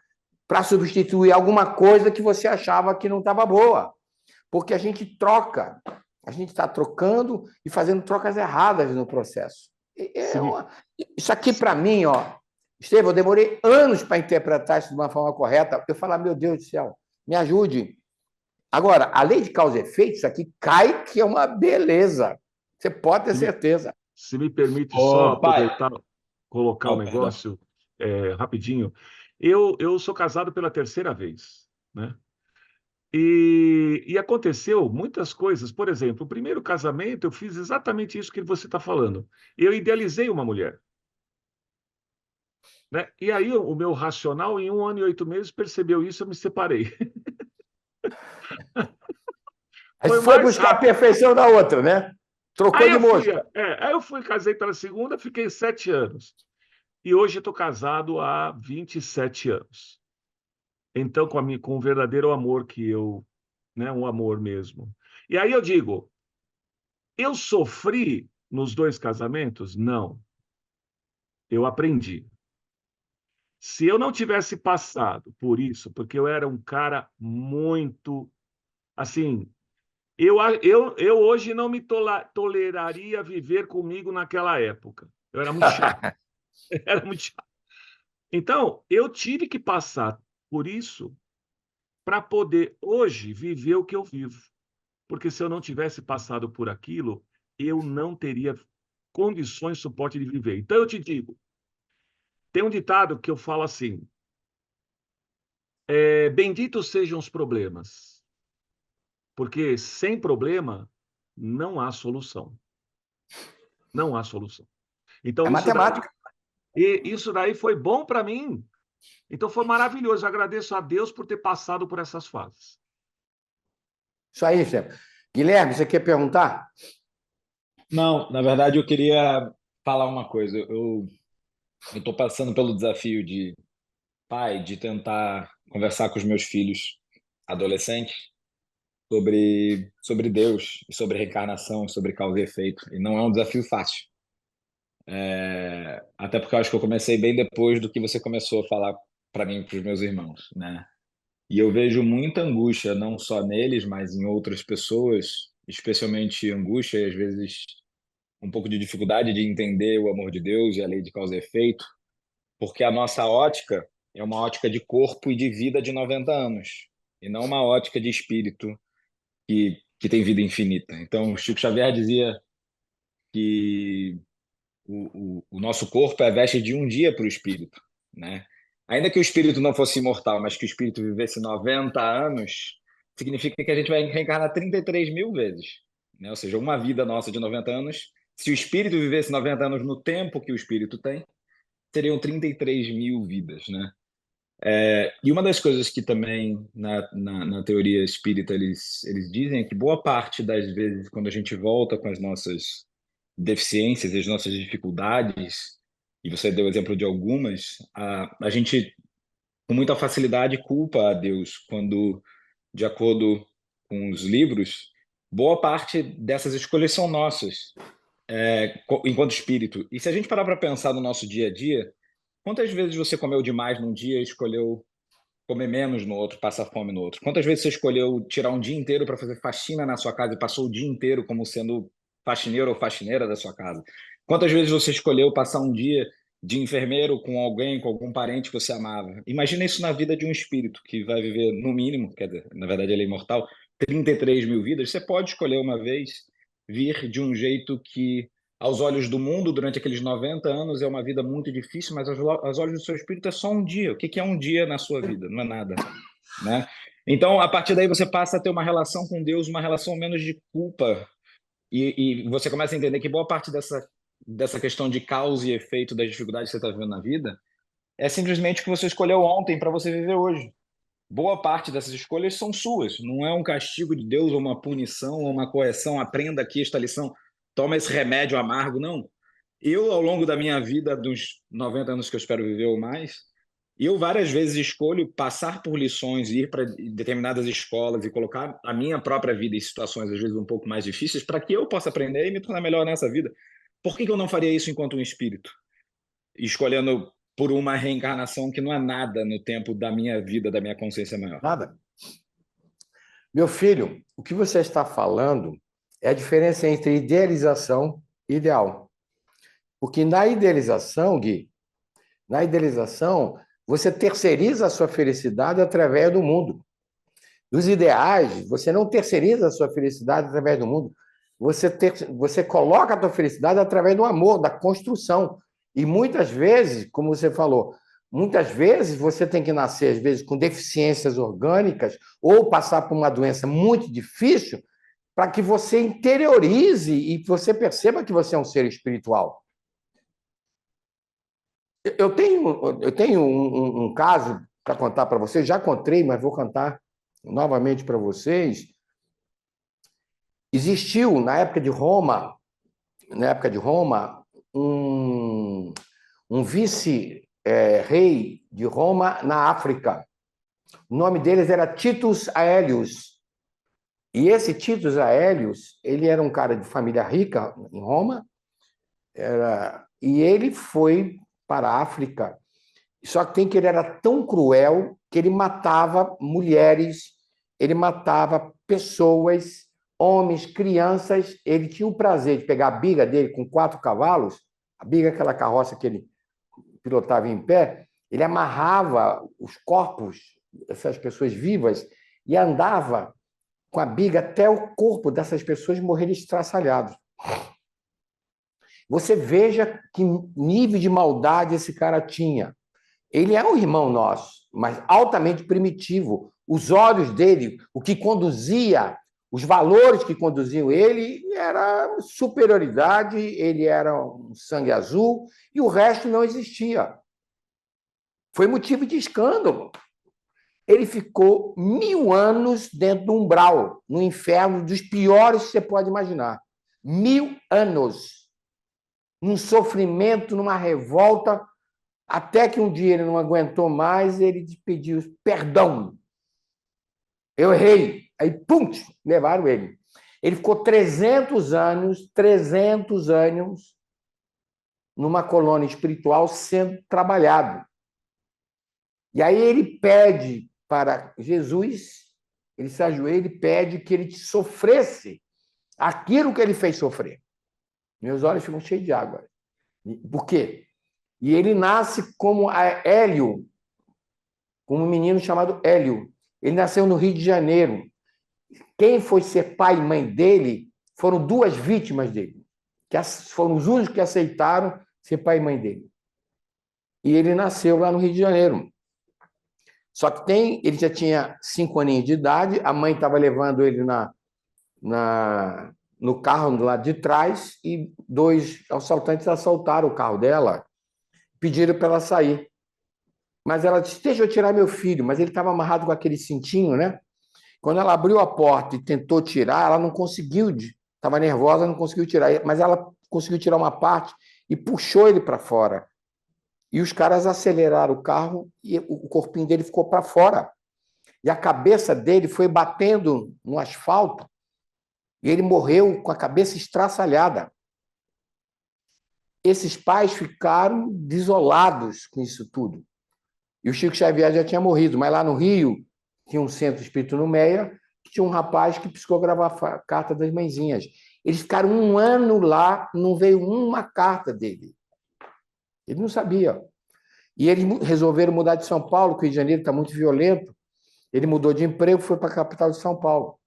para substituir alguma coisa que você achava que não estava boa. Porque a gente troca, a gente está trocando e fazendo trocas erradas no processo. se me, Isso aqui, para mim, Estevam, eu demorei anos para interpretar isso de uma forma correta. Eu falar, meu Deus do céu, me ajude. Agora, a lei de causa e efeito, isso aqui cai, que é uma beleza. Você pode ter se me, certeza. se me permite só Ô, pai, aproveitar, colocar um oh, perdão. negócio rapidinho. Eu sou casado pela terceira vez, né? E aconteceu muitas coisas. Por exemplo, o primeiro casamento eu fiz exatamente isso que você está falando. Eu idealizei uma mulher, né? E aí o meu racional, em 1 ano e 8 meses, percebeu isso, eu me separei. Aí Foi foi mais buscar a rápido. perfeição da outra, né? Trocou de mosca. Aí eu fui, casei pela segunda, fiquei 7 anos. E hoje estou casado há 27 anos. Então, com o verdadeiro amor que eu né? Um amor mesmo. E aí eu digo, eu sofri nos 2 casamentos? Não. Eu aprendi. Se eu não tivesse passado por isso, porque eu era um cara muito, assim, eu hoje não me toleraria viver comigo naquela época. Eu era muito chato, era muito chato. Então, eu tive que passar por isso para poder hoje viver o que eu vivo. Porque se eu não tivesse passado por aquilo, eu não teria condições, suporte de viver. Então, eu te digo, tem um ditado que eu falo assim, benditos sejam os problemas, porque sem problema não há solução. Não há solução. É Então, matemática. isso daí foi bom para mim. Então, foi maravilhoso. Eu agradeço a Deus por ter passado por essas fases. Isso aí, Stefano. Guilherme, você quer perguntar? Não, na verdade eu queria falar uma coisa. Eu estou passando pelo desafio de pai, de tentar conversar com os meus filhos adolescentes sobre Deus, sobre reencarnação, sobre causa e efeito. E não é um desafio fácil. Até porque eu acho que eu comecei bem depois do que você começou a falar para mim e para os meus irmãos, né? E eu vejo muita angústia, não só neles, mas em outras pessoas, especialmente angústia e às vezes um pouco de dificuldade de entender o amor de Deus e a lei de causa e efeito, porque a nossa ótica é uma ótica de corpo e de vida de 90 anos, e não uma ótica de espírito que tem vida infinita. Então, o Chico Xavier dizia que o nosso corpo é a veste de um dia para o espírito, né? Ainda que o espírito não fosse imortal, mas que o espírito vivesse 90 anos, significa que a gente vai reencarnar 33 mil vezes, né? Ou seja, uma vida nossa de 90 anos, se o espírito vivesse 90 anos no tempo que o espírito tem, seriam 33 mil vidas, né? E uma das coisas que também na teoria espírita eles dizem é que boa parte das vezes, quando a gente volta com as nossas deficiências, as nossas dificuldades, e você deu exemplo de algumas, a gente com muita facilidade culpa a Deus quando, de acordo com os livros, boa parte dessas escolhas são nossas, enquanto espírito. E se a gente parar para pensar no nosso dia a dia, quantas vezes você comeu demais num dia e escolheu comer menos no outro, passar fome no outro? Quantas vezes você escolheu tirar um dia inteiro para fazer faxina na sua casa e passou o dia inteiro como sendo faxineiro ou faxineira da sua casa? Quantas vezes você escolheu passar um dia de enfermeiro com alguém, com algum parente que você amava? Imagina isso na vida de um espírito que vai viver, no mínimo, quer dizer, na verdade ele é imortal, 33 mil vidas. Você pode escolher uma vez vir de um jeito que, aos olhos do mundo, durante aqueles 90 anos, é uma vida muito difícil, mas aos olhos do seu espírito é só um dia. O que é um dia na sua vida? Não é nada, né? Então, a partir daí, você passa a ter uma relação com Deus, uma relação menos de culpa, e você começa a entender que boa parte dessa questão de causa e efeito das dificuldades que você está vivendo na vida é simplesmente o que você escolheu ontem para você viver hoje. Boa parte dessas escolhas são suas, não é um castigo de Deus ou uma punição ou uma correção. Aprenda aqui esta lição, toma esse remédio amargo, não. Eu, ao longo da minha vida, dos 90 anos que eu espero viver ou mais, eu várias vezes escolho passar por lições, ir para determinadas escolas e colocar a minha própria vida em situações, às vezes, um pouco mais difíceis, para que eu possa aprender e me tornar melhor nessa vida. Por que eu não faria isso enquanto um espírito? Escolhendo por uma reencarnação que não é nada no tempo da minha vida, da minha consciência maior. Nada. Meu filho, o que você está falando é a diferença entre idealização e ideal. Porque na idealização, Gui, você terceiriza a sua felicidade através do mundo. Nos ideais, você não terceiriza a sua felicidade através do mundo. Você coloca a sua felicidade através do amor, da construção. E muitas vezes, como você falou, muitas vezes você tem que nascer, às vezes, com deficiências orgânicas ou passar por uma doença muito difícil para que você interiorize e você perceba que você é um ser espiritual. Eu tenho um caso para contar para vocês, já contei, mas vou contar novamente para vocês. Existiu, na época de Roma, um vice-rei de Roma na África. O nome deles era Titus Aelius. E esse Titus Aélios, ele era um cara de família rica em Roma, e ele foi para a África. Só que tem que ele era tão cruel que ele matava mulheres, ele matava pessoas, homens, crianças. Ele tinha o prazer de pegar a biga dele com 4 cavalos, a biga é aquela carroça que ele pilotava em pé, ele amarrava os corpos dessas pessoas vivas e andava com a biga até o corpo dessas pessoas morrerem estraçalhados. Você veja que nível de maldade esse cara tinha. Ele é um irmão nosso, mas altamente primitivo. Os olhos dele, o que conduzia, os valores que conduziam ele, era superioridade, ele era um sangue azul, e o resto não existia. Foi motivo de escândalo. Ele ficou 1000 anos dentro do umbral, no inferno dos piores que você pode imaginar. 1000 anos. Num sofrimento, numa revolta, até que um dia ele não aguentou mais, ele pediu perdão. Eu errei. Aí, pum, levaram ele. Ele ficou 300 anos, numa colônia espiritual sendo trabalhado. E aí ele pede para Jesus, ele se ajoelha e pede que ele sofresse aquilo que ele fez sofrer. Meus olhos ficam cheios de água. Por quê? E ele nasce como Hélio, como um menino chamado Hélio. Ele nasceu no Rio de Janeiro. Quem foi ser pai e mãe dele foram 2 vítimas dele, que foram os únicos que aceitaram ser pai e mãe dele. E ele nasceu lá no Rio de Janeiro. Só que ele já tinha 5 aninhos de idade, a mãe estava levando ele no carro do lado de trás e 2 assaltantes assaltaram o carro dela, pediram para ela sair. Mas ela disse, deixa eu tirar meu filho, mas ele estava amarrado com aquele cintinho, né? Quando ela abriu a porta e tentou tirar, ela não conseguiu, estava nervosa, não conseguiu tirar, mas ela conseguiu tirar uma parte e puxou ele para fora. E os caras aceleraram o carro e o corpinho dele ficou para fora. E a cabeça dele foi batendo no asfalto e ele morreu com a cabeça estraçalhada. Esses pais ficaram desolados com isso tudo. E o Chico Xavier já tinha morrido, mas lá no Rio tinha um centro espírita no Meia, que tinha um rapaz que psicografava a carta das mãezinhas. Eles ficaram 1 ano lá, não veio uma carta dele. Ele não sabia. E eles resolveram mudar de São Paulo, porque o Rio de Janeiro está muito violento. Ele mudou de emprego e foi para a capital de São Paulo.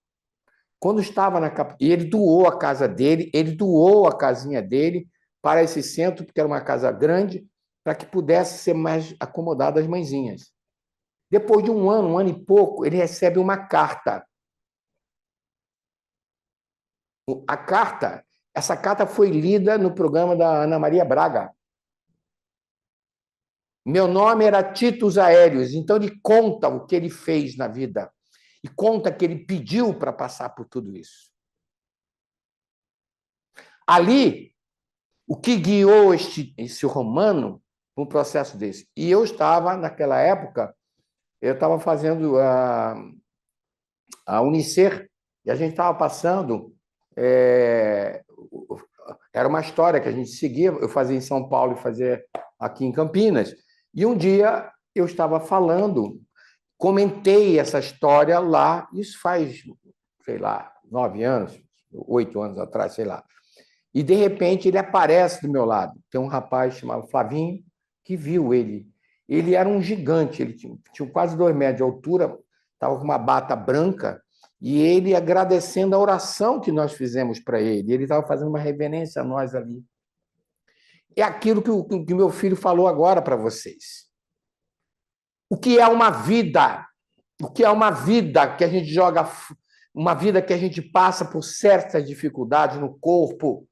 Quando estava na capital, e ele doou a casa dele, ele doou a casinha dele para esse centro, porque era uma casa grande, para que pudesse ser mais acomodada as mãezinhas. Depois de 1 ano e pouco, ele recebe uma carta. Essa carta foi lida no programa da Ana Maria Braga. Meu nome era Titus Aélios, então ele conta o que ele fez na vida e conta que ele pediu para passar por tudo isso. Ali, o que guiou esse romano para um processo desse? E eu estava, naquela época, eu estava fazendo a Unicer, e a gente estava passando... era uma história que a gente seguia, eu fazia em São Paulo e fazia aqui em Campinas. E um dia eu estava falando, comentei essa história lá, isso faz, sei lá, 9 anos, 8 anos atrás, sei lá. E, de repente, ele aparece do meu lado. Tem um rapaz chamado Flavinho, que viu ele. Ele era um gigante, ele tinha quase 2 metros de altura, estava com uma bata branca, e ele agradecendo a oração que nós fizemos para ele. Ele estava fazendo uma reverência a nós ali. É aquilo que o meu filho falou agora para vocês. O que é uma vida? O que é uma vida que a gente joga, uma vida que a gente passa por certas dificuldades no corpo,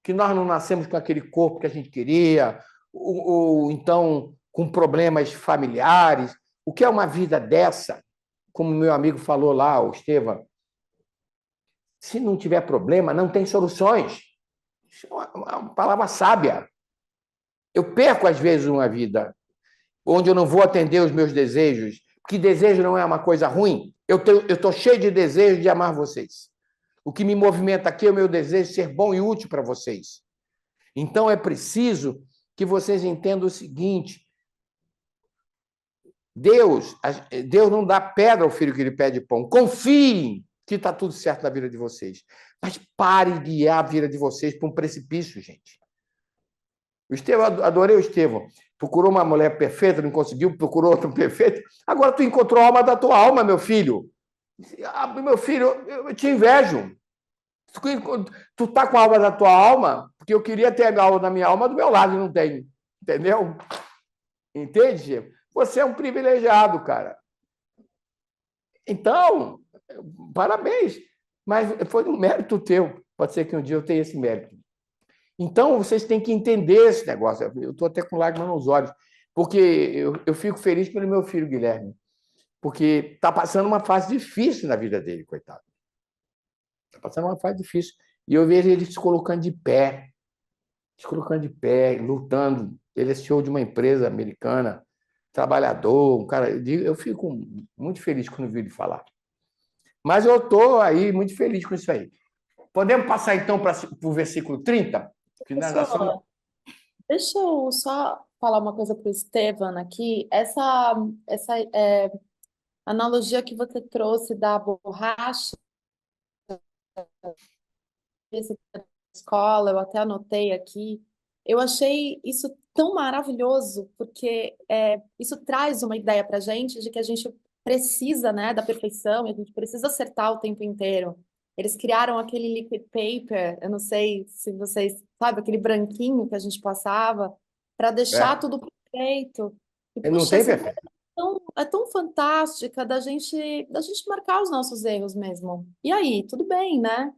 que nós não nascemos com aquele corpo que a gente queria, ou então com problemas familiares. O que é uma vida dessa? Como meu amigo falou lá, o Estevam, se não tiver problema, não tem soluções. Isso é uma palavra sábia. Eu perco, às vezes, uma vida onde eu não vou atender os meus desejos, porque desejo não é uma coisa ruim. Eu estou cheio de desejo de amar vocês. O que me movimenta aqui é o meu desejo de ser bom e útil para vocês. Então, é preciso que vocês entendam o seguinte: Deus não dá pedra ao filho que lhe pede pão. Confiem que está tudo certo na vida de vocês. Mas pare de guiar a vida de vocês para um precipício, gente. O Estevão, adorei o Estevão. Procurou uma mulher perfeita, não conseguiu, procurou outra perfeita. Agora tu encontrou a alma da tua alma, meu filho. Meu filho, eu te invejo. Tu tá com a alma da tua alma, porque eu queria ter a alma da minha alma do meu lado e não tenho. Entendeu? Entende, Diego? Você é um privilegiado, cara. Então, parabéns. Mas foi um mérito teu. Pode ser que um dia eu tenha esse mérito. Então, vocês têm que entender esse negócio. Eu estou até com lágrimas nos olhos, porque eu fico feliz pelo meu filho, Guilherme, porque está passando uma fase difícil na vida dele, coitado. Está passando uma fase difícil. E eu vejo ele se colocando de pé, lutando. Ele é CEO de uma empresa americana, trabalhador, um cara. Eu fico muito feliz quando vi ele falar. Mas eu estou aí muito feliz com isso aí. Podemos passar, então, para o versículo 30? Professor, deixa eu só falar uma coisa para o Estevam aqui. Essa analogia que você trouxe da borracha, esse da escola, eu até anotei aqui. Eu achei isso tão maravilhoso, porque isso traz uma ideia para a gente de que a gente precisa, né, da perfeição, e a gente precisa acertar o tempo inteiro. Eles criaram aquele liquid paper, eu não sei se vocês sabem, aquele branquinho que a gente passava, para deixar tudo perfeito. E, Não puxa, tem essa perfeito. é tão fantástica da gente marcar os nossos erros mesmo. E aí, tudo bem, né?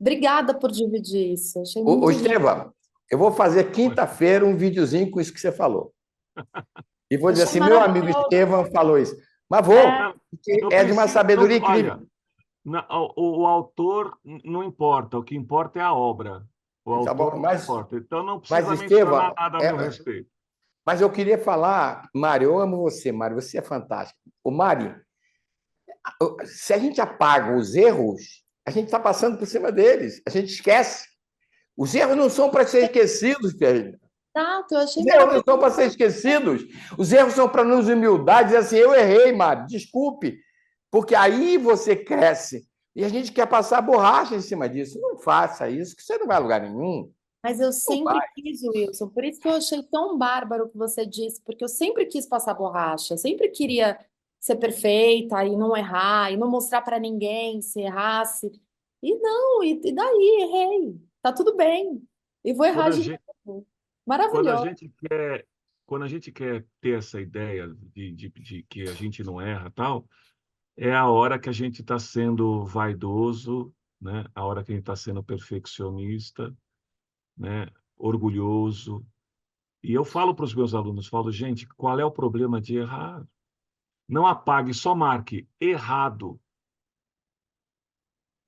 Obrigada por dividir isso. Achei muito Ô, lindo. Estevam, eu vou fazer quinta-feira um videozinho com isso que você falou. E vou dizer Achei assim, meu amigo maravilhoso. Estevam falou isso. Mas vou, porque No é de uma princípio, sabedoria incrível. olha, o autor não importa, o que importa é a obra. O Tá bom, autor não importa. Então não mas precisa Estevam, mencionar nada a meu respeito. mas eu queria falar, Mário, eu amo você, Mário, você é fantástico. O Mário, se a gente apaga os erros, a gente está passando por cima deles, a gente esquece. Os erros não são para ser esquecidos, Pierre. Exato, eu achei Os erros não maravilhoso. são para ser esquecidos. Os erros são para nos humildar, dizer assim, eu errei, Mário, desculpe. Porque aí você cresce. E a gente quer passar borracha em cima disso. Não faça isso, que você não vai a lugar nenhum. Mas eu sempre vai. quis, Wilson. Por isso que eu achei tão bárbaro o que você disse, porque eu sempre quis passar borracha. Eu sempre queria ser perfeita e não errar, e não mostrar para ninguém se errasse. E não, e daí, errei. Tá tudo bem. E vou errar Quando a de gente, novo. quando a Maravilhoso. gente quer, quando a gente quer ter essa ideia de que a gente não erra, tal, é a hora que a gente está sendo vaidoso, né? A hora que a gente está sendo perfeccionista, né? Orgulhoso. E eu falo para os meus alunos, falo, gente, qual é o problema de errar? Não apague, só marque errado.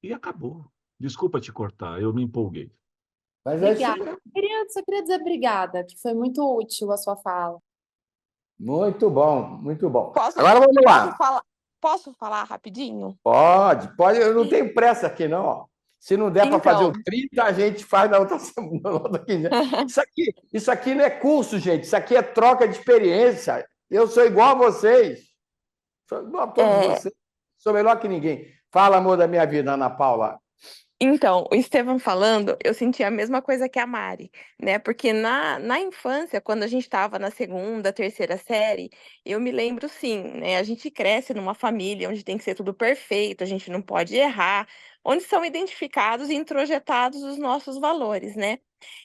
E acabou. Desculpa te cortar, eu me empolguei. Mas é isso Obrigada. mesmo. Só queria dizer obrigada, que foi muito útil a sua fala. Muito bom, muito bom. Posso, Agora vamos lá. posso falar rapidinho? Pode. Eu não tenho pressa aqui, não. Ó. Se não der para fazer Então. o 30, a gente faz na outra semana. Na outra quinzena. Isso aqui não é curso, gente. Isso aqui é troca de experiência. Eu sou igual a vocês. Sou igual a todos vocês. Sou melhor que ninguém. Fala, amor da minha vida, Ana Paula. Então, o Estevam falando, eu senti a mesma coisa que a Mari, né? Porque na infância, quando a gente estava na segunda, terceira série, eu me lembro sim, né? A gente cresce numa família onde tem que ser tudo perfeito, a gente não pode errar, onde são identificados e introjetados os nossos valores, né?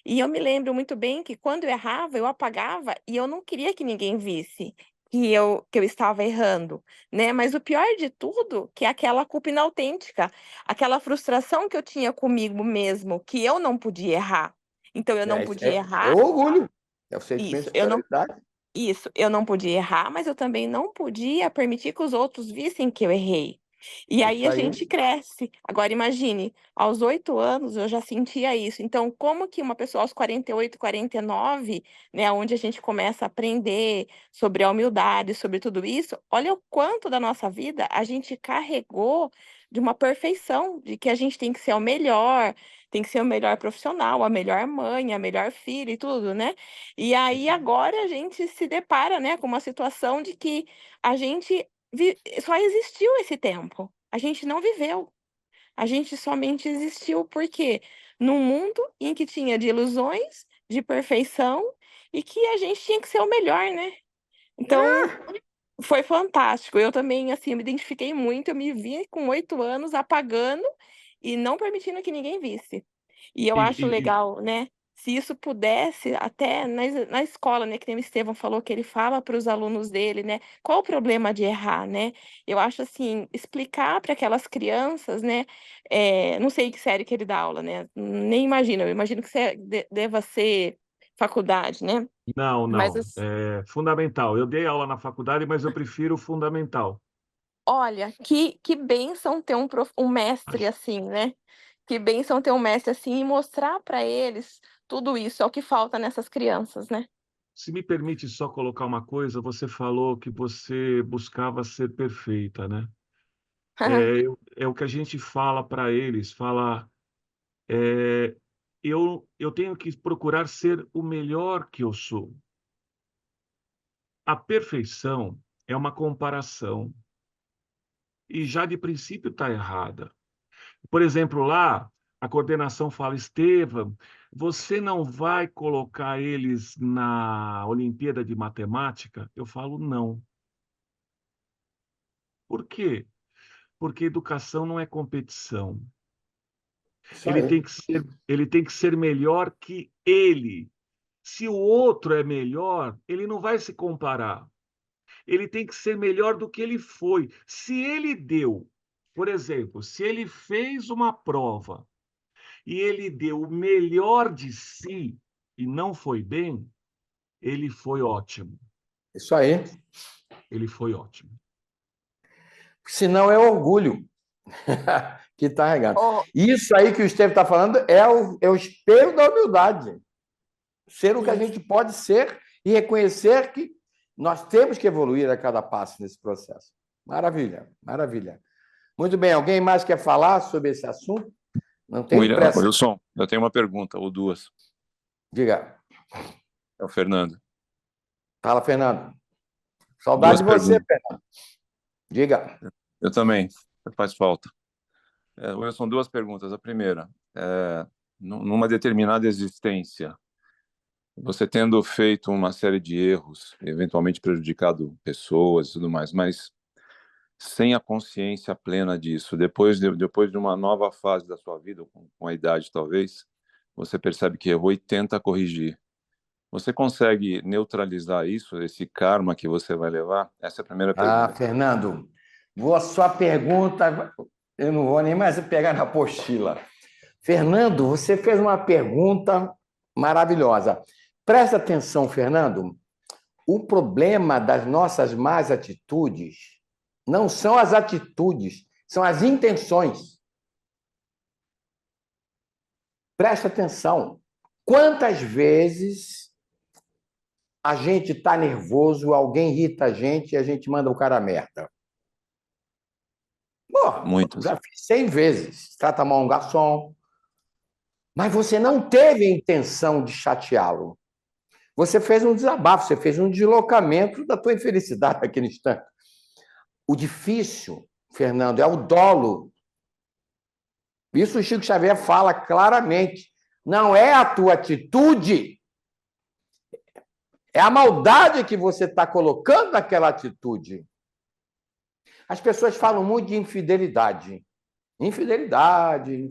E eu me lembro muito bem que quando eu errava, eu apagava e eu não queria que ninguém visse que eu estava errando, né? Mas o pior de tudo, que é aquela culpa inautêntica, aquela frustração que eu tinha comigo mesmo, que eu não podia errar. Então, eu não podia É errar. orgulho. É o sentimento Isso, de superioridade. eu não podia errar, mas eu também não podia permitir que os outros vissem que eu errei. E aí Isso a aí. gente cresce. Agora imagine, aos 8 anos eu já sentia isso. Então, como que uma pessoa aos 48, 49, né, onde a gente começa a aprender sobre a humildade, sobre tudo isso, olha o quanto da nossa vida a gente carregou de uma perfeição, de que a gente tem que ser o melhor, tem que ser o melhor profissional, a melhor mãe, a melhor filha e tudo, né? E aí agora a gente se depara, né, com uma situação de que a gente só existiu esse tempo. A gente não viveu. A gente somente existiu porque num mundo em que tinha de ilusões, de perfeição e que a gente tinha que ser o melhor, né? Então, foi fantástico. Eu também, assim, me identifiquei muito. Eu me vi com 8 anos apagando e não permitindo que ninguém visse. E eu E, acho e- e- legal, né? Se isso pudesse, até na escola, né? Que nem o Estevão falou que ele fala para os alunos dele, né? Qual o problema de errar, né? Eu acho assim, explicar para aquelas crianças, né? Não sei que série que ele dá aula, né? Nem imagino, eu imagino que deva ser faculdade, né? não, Mas não. É fundamental. Eu dei aula na faculdade, mas eu prefiro o fundamental. olha, que bênção ter um mestre assim, né? Que bênção ter um mestre assim e mostrar para eles tudo isso, é o que falta nessas crianças, né? Se me permite só colocar uma coisa, você falou que você buscava ser perfeita, né? É o que a gente fala para eles, é, eu tenho que procurar ser o melhor que eu sou. A perfeição é uma comparação e já de princípio está errada. Por exemplo, lá a coordenação fala, Estevam, você não vai colocar eles na Olimpíada de Matemática? Eu falo, não. Por quê? Porque educação não é competição. Isso aí. Ele tem que ser melhor que ele. Se o outro é melhor, ele não vai se comparar. Ele tem que ser melhor do que ele foi. Se ele deu, por exemplo, se ele fez uma prova e ele deu o melhor de si e não foi bem, ele foi ótimo. Isso aí. Ele foi ótimo. Senão é orgulho que está regando. Oh, Isso aí que o Estevam está falando é o espelho da humildade. Ser o que a isso. gente pode ser e reconhecer que nós temos que evoluir a cada passo nesse processo. Maravilha, maravilha. Muito bem, alguém mais quer falar sobre esse assunto? Não tem pressa. Wilson, eu tenho uma pergunta, ou duas. Diga. É o Fernando. Fala, Fernando. Saudade de você, Fernando. Diga. Eu também, faz falta. Wilson, duas perguntas. A primeira, numa determinada existência, você tendo feito uma série de erros, eventualmente prejudicado pessoas e tudo mais, mas sem a consciência plena disso, depois de uma nova fase da sua vida, com a idade talvez, você percebe que errou e tenta corrigir. Você consegue neutralizar isso, esse karma que você vai levar? Essa é a primeira pergunta. Fernando, a sua pergunta, eu não vou nem mais pegar na apostila. Fernando, você fez uma pergunta maravilhosa. Presta atenção, Fernando. O problema das nossas más atitudes não são as atitudes, são as intenções. Presta atenção. Quantas vezes a gente está nervoso, alguém irrita a gente e a gente manda o cara a merda? Muitas. Já fiz 100 vezes. Trata mal um garçom. Mas você não teve a intenção de chateá-lo. Você fez um desabafo, você fez um deslocamento da tua infelicidade naquele instante. O difícil, Fernando, é o dolo. Isso o Chico Xavier fala claramente. Não é a tua atitude, é a maldade que você está colocando naquela atitude. As pessoas falam muito de infidelidade. Infidelidade.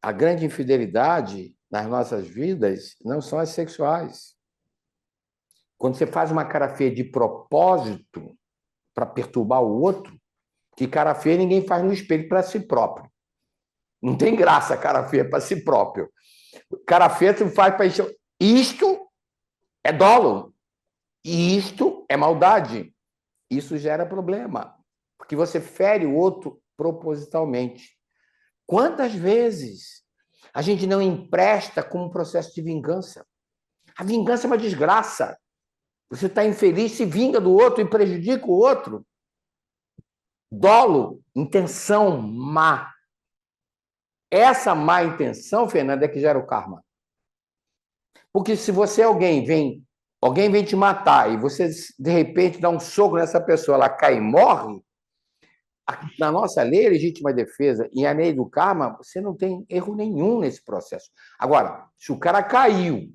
A grande infidelidade nas nossas vidas não são as sexuais. Quando você faz uma cara feia de propósito para perturbar o outro, que cara feia ninguém faz no espelho para si próprio. Não tem graça cara feia para si próprio. Cara feia você faz para encher. Isto é dolo. E isto é maldade. Isso gera problema, porque você fere o outro propositalmente. Quantas vezes a gente não empresta como um processo de vingança? A vingança é uma desgraça. Você está infeliz, se vinga do outro e prejudica o outro. Dolo, intenção má. Essa má intenção, Fernanda, é que gera o karma. Porque se você alguém vem te matar e você, de repente, dá um soco nessa pessoa, ela cai e morre, na nossa lei, legítima defesa e a lei do karma, você não tem erro nenhum nesse processo. Agora, se o cara caiu,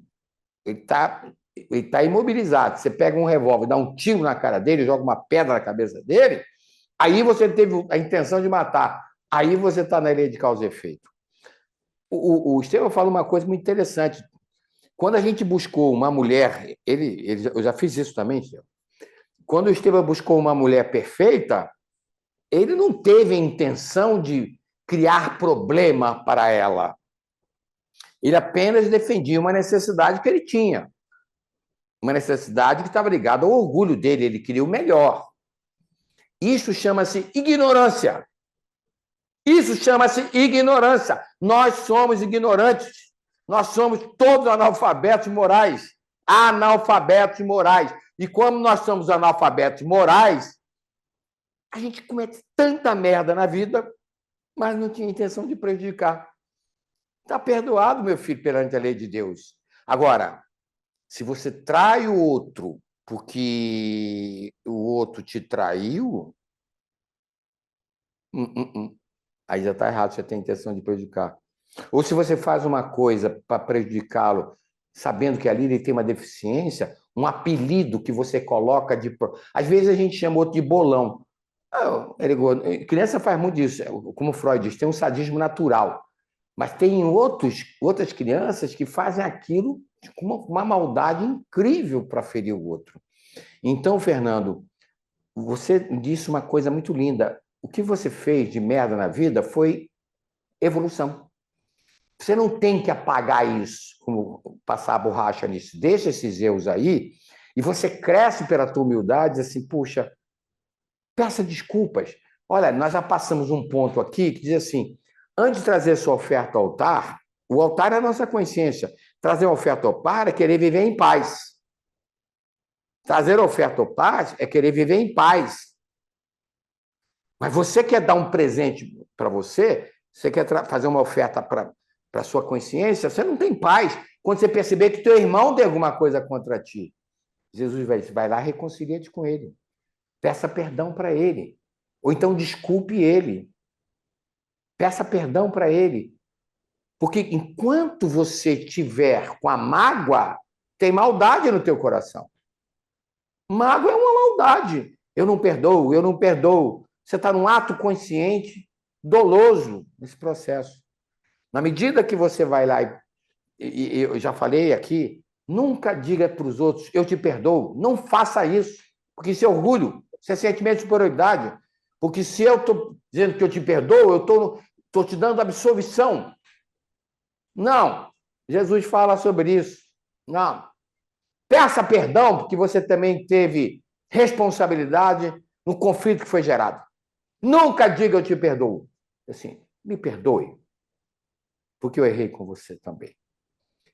ele tá imobilizado, você pega um revólver, dá um tiro na cara dele, joga uma pedra na cabeça dele, aí você teve a intenção de matar. Aí você está na lei de causa e efeito. O Estevão fala uma coisa muito interessante. Quando a gente buscou uma mulher, eu já fiz isso também, Estevão. Quando o Estevão buscou uma mulher perfeita, ele não teve a intenção de criar problema para ela. Ele apenas defendia uma necessidade que ele tinha. Uma necessidade que estava ligada ao orgulho dele. Ele queria o melhor. Isso chama-se ignorância. Isso chama-se ignorância. Nós somos ignorantes. Nós somos todos analfabetos morais. Analfabetos morais. E como nós somos analfabetos morais, a gente comete tanta merda na vida, mas não tinha intenção de prejudicar. Está perdoado, meu filho, perante a lei de Deus. Agora, se você trai o outro porque o outro te traiu, aí já está errado, você tem intenção de prejudicar. Ou se você faz uma coisa para prejudicá-lo, sabendo que ali ele tem uma deficiência, um apelido que você coloca de... Às vezes a gente chama outro de bolão. Criança faz muito isso, como Freud diz, tem um sadismo natural. Mas tem outras crianças que fazem aquilo com uma maldade incrível para ferir o outro. Então, Fernando, você disse uma coisa muito linda. O que você fez de merda na vida foi evolução. Você não tem que apagar isso, como passar a borracha nisso. Deixa esses erros aí e você cresce pela tua humildade, assim, puxa, peça desculpas. Olha, nós já passamos um ponto aqui que diz assim, antes de trazer sua oferta ao altar, o altar é a nossa consciência. Trazer uma oferta ao altar é querer viver em paz. Trazer a oferta ao altar é querer viver em paz. Mas você quer dar um presente para você quer fazer uma oferta para a sua consciência, você não tem paz. Quando você perceber que teu irmão tem alguma coisa contra ti, Jesus vai lá e reconcilia-te com ele. Peça perdão para ele. Ou então desculpe ele. Peça perdão para ele. Porque enquanto você estiver com a mágoa, tem maldade no teu coração. Mágoa é uma maldade. Eu não perdoo, eu não perdoo. Você está num ato consciente, doloso nesse processo. Na medida que você vai lá, e eu já falei aqui, nunca diga para os outros, eu te perdoo. Não faça isso, porque isso é orgulho, isso é sentimento de superioridade. Porque se eu estou dizendo que eu te perdoo, eu estou te dando absolvição. Não. Jesus fala sobre isso. Não. Peça perdão, porque você também teve responsabilidade no conflito que foi gerado. Nunca diga eu te perdoo. Assim, me perdoe, porque eu errei com você também.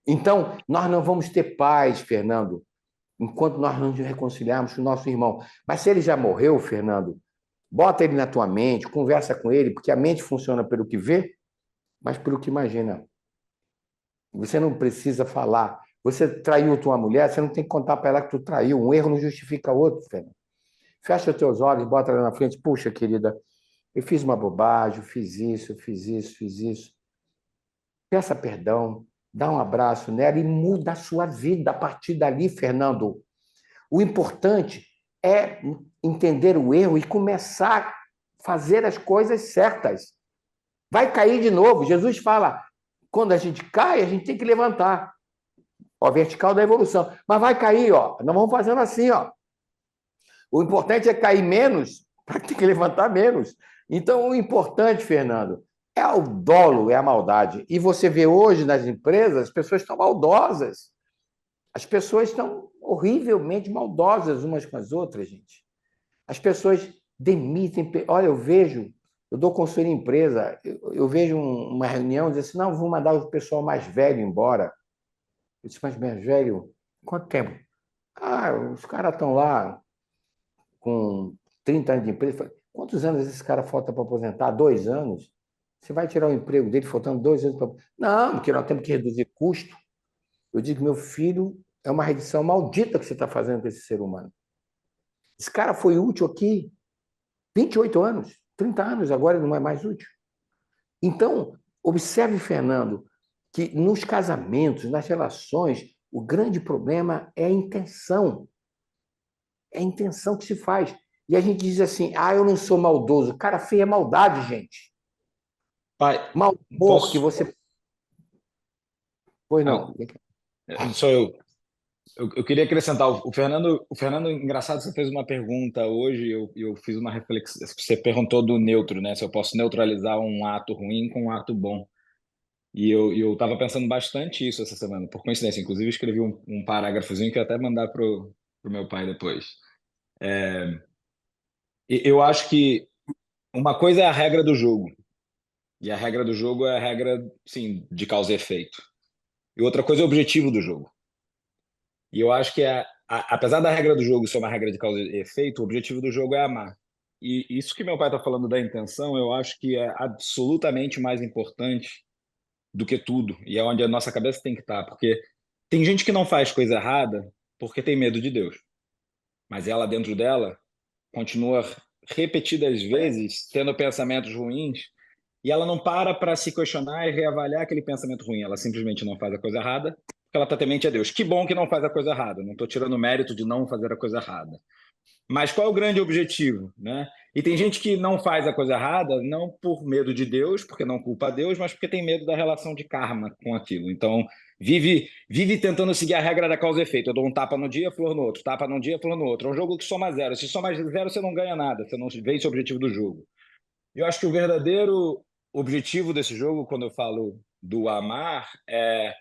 Então, nós não vamos ter paz, Fernando, enquanto nós não nos reconciliarmos com o nosso irmão. Mas se ele já morreu, Fernando, bota ele na tua mente, conversa com ele, porque a mente funciona pelo que vê, mas pelo que imagina. Você não precisa falar. Você traiu tua mulher, você não tem que contar para ela que tu traiu. Um erro não justifica outro, Fernando. Fecha os teus olhos, bota ela na frente. Puxa, querida, eu fiz uma bobagem, fiz isso. Peça perdão, dá um abraço nela e muda a sua vida a partir dali, Fernando. O importante é entender o erro e começar a fazer as coisas certas. Vai cair de novo. Jesus fala, quando a gente cai, a gente tem que levantar. Ó, vertical da evolução. Mas vai cair, ó. Nós vamos fazendo assim, ó. O importante é cair menos para ter que levantar menos. Então, o importante, Fernando, é o dolo, é a maldade. E você vê hoje nas empresas, as pessoas estão maldosas. As pessoas estão horrivelmente maldosas umas com as outras, gente. As pessoas demitem. Olha, eu dou consultoria em empresa, eu vejo uma reunião e diz assim, não, vou mandar o pessoal mais velho embora. Eu disse, mas mais velho? Quanto tempo? Ah, os caras estão lá com 30 anos de empresa. Eu falei, quantos anos esse cara falta para aposentar? 2 anos? Você vai tirar o emprego dele faltando 2 anos para... Não, porque nós temos que reduzir custo. Eu digo, meu filho, é uma redução maldita que você está fazendo com esse ser humano. Esse cara foi útil aqui 28 anos, 30 anos, agora ele não é mais útil. Então, observe, Fernando, que nos casamentos, nas relações, o grande problema é a intenção. É a intenção que se faz. E a gente diz assim, eu não sou maldoso. Cara feio é maldade, gente. Pai, Mau humor que você... Pois não. Sou eu. Eu queria acrescentar, o Fernando, engraçado, você fez uma pergunta hoje, eu fiz uma reflexão, você perguntou do neutro, né? Se eu posso neutralizar um ato ruim com um ato bom. E eu estava pensando bastante isso essa semana, por coincidência. Inclusive, escrevi um parágrafozinho que eu ia até mandar pro meu pai depois. Eu acho que uma coisa é a regra do jogo, e a regra do jogo é a regra, sim, de causa e efeito. E outra coisa é o objetivo do jogo. E eu acho que, apesar da regra do jogo ser uma regra de causa e efeito, o objetivo do jogo é amar. E isso que meu pai está falando da intenção, eu acho que é absolutamente mais importante do que tudo. E é onde a nossa cabeça tem que estar. Porque tem gente que não faz coisa errada porque tem medo de Deus. Mas ela, dentro dela, continua repetidas vezes tendo pensamentos ruins e ela não para se questionar e reavaliar aquele pensamento ruim. Ela simplesmente não faz a coisa errada porque ela está temente a Deus. Que bom que não faz a coisa errada. Não estou tirando o mérito de não fazer a coisa errada. Mas qual é o grande objetivo, né? E tem gente que não faz a coisa errada não por medo de Deus, porque não culpa a Deus, mas porque tem medo da relação de karma com aquilo. Então, vive tentando seguir a regra da causa e efeito. Eu dou um tapa no dia, flor no outro. Tapa num dia, flor no outro. É um jogo que soma zero. Se soma zero, você não ganha nada. Você não vence o objetivo do jogo. Eu acho que o verdadeiro objetivo desse jogo, quando eu falo do amar, é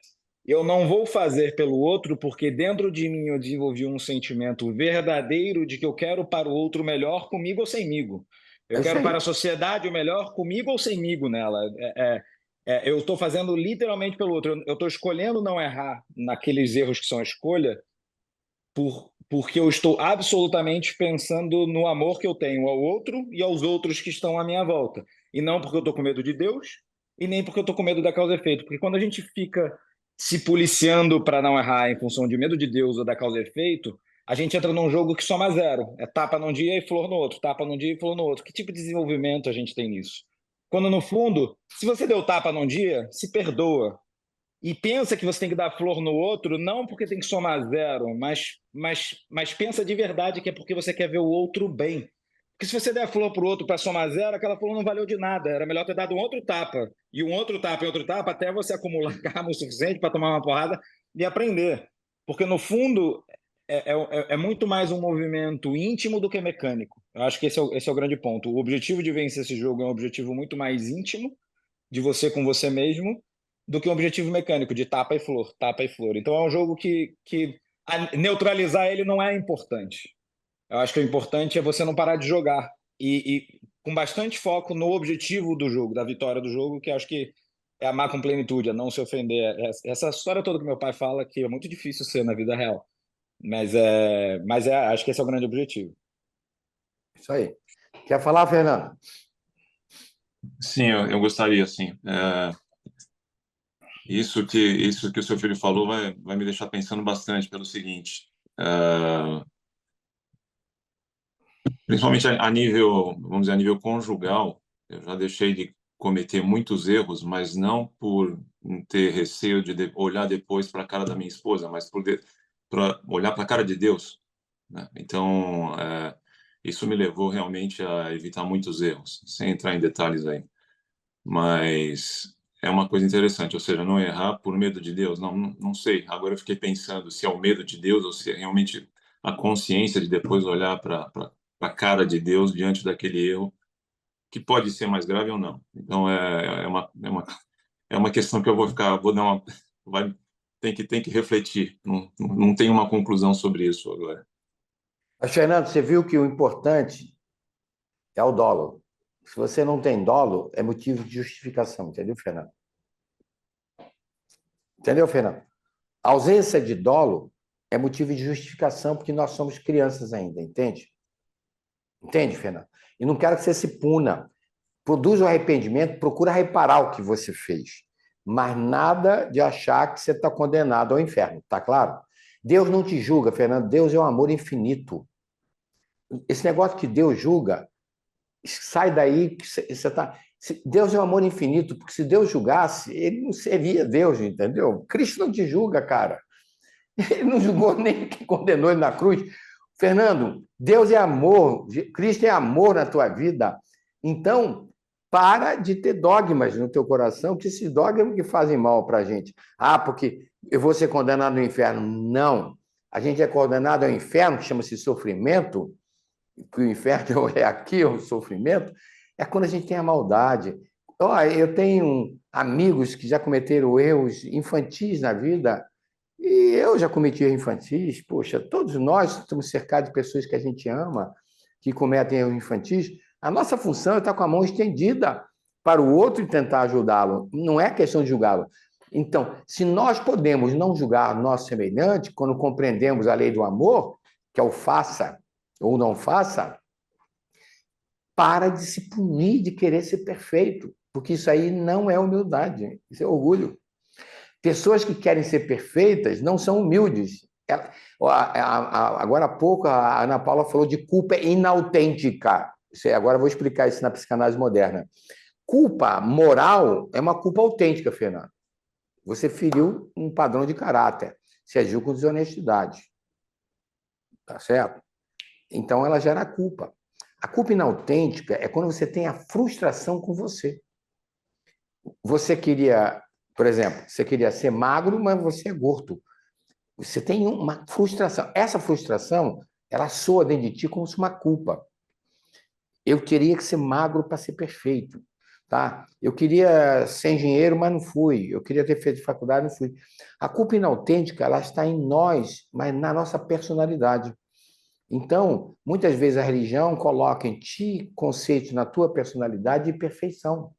eu não vou fazer pelo outro porque dentro de mim eu desenvolvi um sentimento verdadeiro de que eu quero para o outro o melhor comigo ou semigo. Eu quero para a sociedade o melhor comigo ou semigo nela. Eu estou fazendo literalmente pelo outro. Eu estou escolhendo não errar naqueles erros que são a escolha porque eu estou absolutamente pensando no amor que eu tenho ao outro e aos outros que estão à minha volta. E não porque eu estou com medo de Deus e nem porque eu estou com medo da causa e efeito. Porque quando a gente fica se policiando para não errar em função de medo de Deus ou da causa e efeito, a gente entra num jogo que soma zero. É tapa num dia e flor no outro, tapa num dia e flor no outro. Que tipo de desenvolvimento a gente tem nisso? Quando, no fundo, se você deu tapa num dia, se perdoa. E pensa que você tem que dar flor no outro, não porque tem que somar zero, mas pensa de verdade que é porque você quer ver o outro bem. Porque se você der flor para o outro para somar zero, aquela flor não valeu de nada. Era melhor ter dado um outro tapa, e um outro tapa, e outro tapa, até você acumular karma o suficiente para tomar uma porrada e aprender. Porque, no fundo, é muito mais um movimento íntimo do que mecânico. Eu acho que esse é o grande ponto. O objetivo de vencer esse jogo é um objetivo muito mais íntimo, de você com você mesmo, do que um objetivo mecânico de tapa e flor, tapa e flor. Então é um jogo que neutralizar ele não é importante. Eu acho que o importante é você não parar de jogar e com bastante foco no objetivo do jogo, da vitória do jogo, que eu acho que é amar com plenitude, é não se ofender. Essa história toda que meu pai fala que é muito difícil ser na vida real, mas acho que esse é o grande objetivo. Isso aí. Quer falar, Fernando? Sim, eu gostaria, sim. Isso que o seu filho falou vai me deixar pensando bastante pelo seguinte, principalmente a nível, vamos dizer, a nível conjugal, eu já deixei de cometer muitos erros, mas não por ter receio de olhar depois para a cara da minha esposa, mas para olhar para a cara de Deus, né? Então, isso me levou realmente a evitar muitos erros, sem entrar em detalhes aí. Mas é uma coisa interessante, ou seja, não errar por medo de Deus. Não sei. Agora eu fiquei pensando se é o medo de Deus ou se é realmente a consciência de depois olhar para a cara de Deus diante daquele erro, que pode ser mais grave ou não. Então é uma questão que eu vou dar tem que refletir. Não tenho uma conclusão sobre isso agora. Mas, Fernando, você viu que o importante é o dolo. Se você não tem dolo, é motivo de justificação, entendeu, Fernando? Entendeu, Fernando? A ausência de dolo é motivo de justificação porque nós somos crianças ainda, entende? Entende, Fernando? E não quero que você se puna. Produz o arrependimento, procura reparar o que você fez. Mas nada de achar que você está condenado ao inferno, tá claro? Deus não te julga, Fernando. Deus é um amor infinito. Esse negócio que Deus julga, sai daí que você está. Deus é um amor infinito, porque se Deus julgasse, ele não seria Deus, entendeu? Cristo não te julga, cara. Ele não julgou nem quem condenou ele na cruz. Fernando, Deus é amor, Cristo é amor na tua vida. Então, para de ter dogmas no teu coração, que esses dogmas que fazem mal para a gente. Ah, porque eu vou ser condenado ao inferno. Não. A gente é condenado ao inferno, que chama-se sofrimento, que o inferno é aqui, o sofrimento, é quando a gente tem a maldade. Eu tenho amigos que já cometeram erros infantis na vida, e eu já cometi erros infantis. Poxa, todos nós estamos cercados de pessoas que a gente ama, que cometem erros infantis. A nossa função é estar com a mão estendida para o outro e tentar ajudá-lo. Não é questão de julgá-lo. Então, se nós podemos não julgar nosso semelhante, quando compreendemos a lei do amor, que é o faça ou não faça, para de se punir de querer ser perfeito, porque isso aí não é humildade, isso é orgulho. Pessoas que querem ser perfeitas não são humildes. Agora há pouco a Ana Paula falou de culpa inautêntica. Agora eu vou explicar isso na psicanálise moderna. Culpa moral é uma culpa autêntica, Fernando. Você feriu um padrão de caráter, você agiu com desonestidade. Tá certo? Então ela gera culpa. A culpa inautêntica é quando você tem a frustração com você. Você queria, por exemplo, você queria ser magro, mas você é gordo. Você tem uma frustração. Essa frustração, ela soa dentro de ti como se uma culpa. Eu queria ser magro para ser perfeito. Tá? Eu queria ser engenheiro, mas não fui. Eu queria ter feito faculdade, não fui. A culpa inautêntica, ela está em nós, mas na nossa personalidade. Então, muitas vezes a religião coloca em ti conceitos na tua personalidade de perfeição.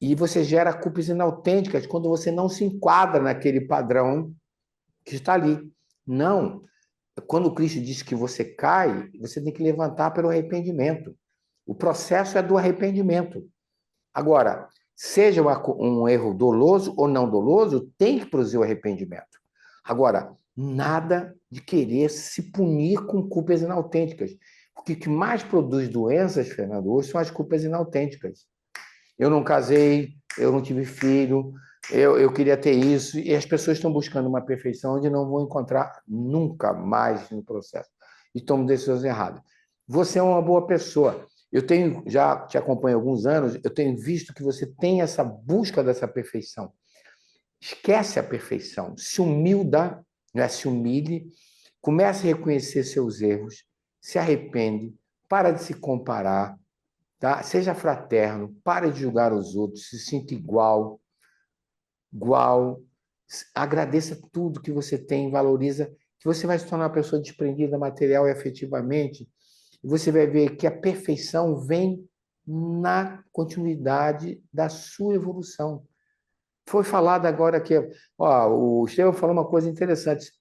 E você gera culpas inautênticas quando você não se enquadra naquele padrão que está ali. Não. Quando Cristo diz que você cai, você tem que levantar pelo arrependimento. O processo é do arrependimento. Agora, seja um erro doloso ou não doloso, tem que produzir o arrependimento. Agora, nada de querer se punir com culpas inautênticas. Porque o que mais produz doenças, Fernando, hoje são as culpas inautênticas. Eu não casei, eu não tive filho, eu queria ter isso, e as pessoas estão buscando uma perfeição onde não vão encontrar nunca mais no processo. E tomam decisões erradas. Você é uma boa pessoa. Já te acompanho há alguns anos, eu tenho visto que você tem essa busca dessa perfeição. Esquece a perfeição, se humilda, né? Se humilhe, comece a reconhecer seus erros, se arrepende, para de se comparar, tá? Seja fraterno, pare de julgar os outros, se sinta igual, agradeça tudo que você tem, valoriza, que você vai se tornar uma pessoa desprendida material e afetivamente, e você vai ver que a perfeição vem na continuidade da sua evolução. Foi falado agora que o Estevão falou uma coisa interessante.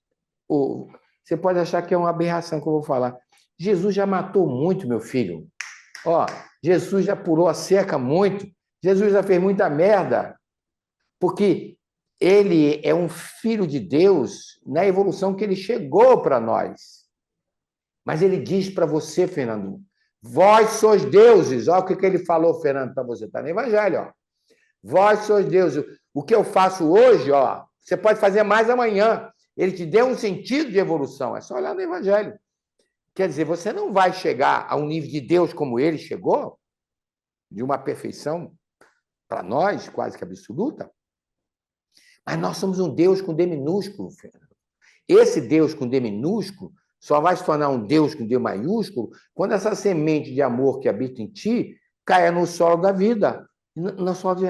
Você pode achar que é uma aberração que eu vou falar. Jesus já matou muito, meu filho. Jesus já pulou a cerca muito. Jesus já fez muita merda. Porque ele é um filho de Deus na evolução que ele chegou para nós. Mas ele diz para você, Fernando, vós sois deuses. Olha o que ele falou, Fernando, para você. Está no Evangelho. Vós sois deuses. O que eu faço hoje, você pode fazer mais amanhã. Ele te deu um sentido de evolução. É só olhar no Evangelho. Quer dizer, você não vai chegar a um nível de Deus como ele chegou, de uma perfeição, para nós, quase que absoluta, mas nós somos um Deus com D minúsculo, Fernando. Esse Deus com D minúsculo só vai se tornar um Deus com D maiúsculo quando essa semente de amor que habita em ti caia no solo da vida, no solo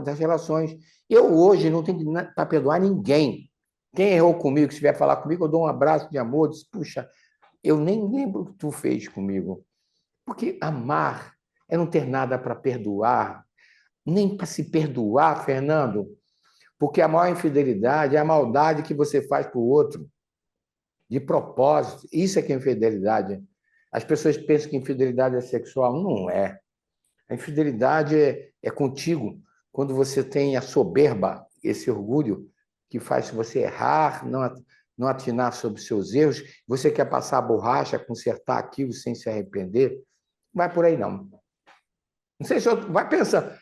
das relações. Eu hoje não tenho para perdoar ninguém. Quem errou comigo, se vier falar comigo, eu dou um abraço de amor, diz, puxa, eu nem lembro o que tu fez comigo. Porque amar é não ter nada para perdoar, nem para se perdoar, Fernando. Porque a maior infidelidade é a maldade que você faz para o outro, de propósito. Isso é que é infidelidade. As pessoas pensam que infidelidade é sexual. Não é. A infidelidade é contigo, quando você tem a soberba, esse orgulho que faz você errar, não atinar sobre seus erros, você quer passar a borracha, consertar aquilo sem se arrepender. Vai por aí, não. Não sei se eu, vai pensar.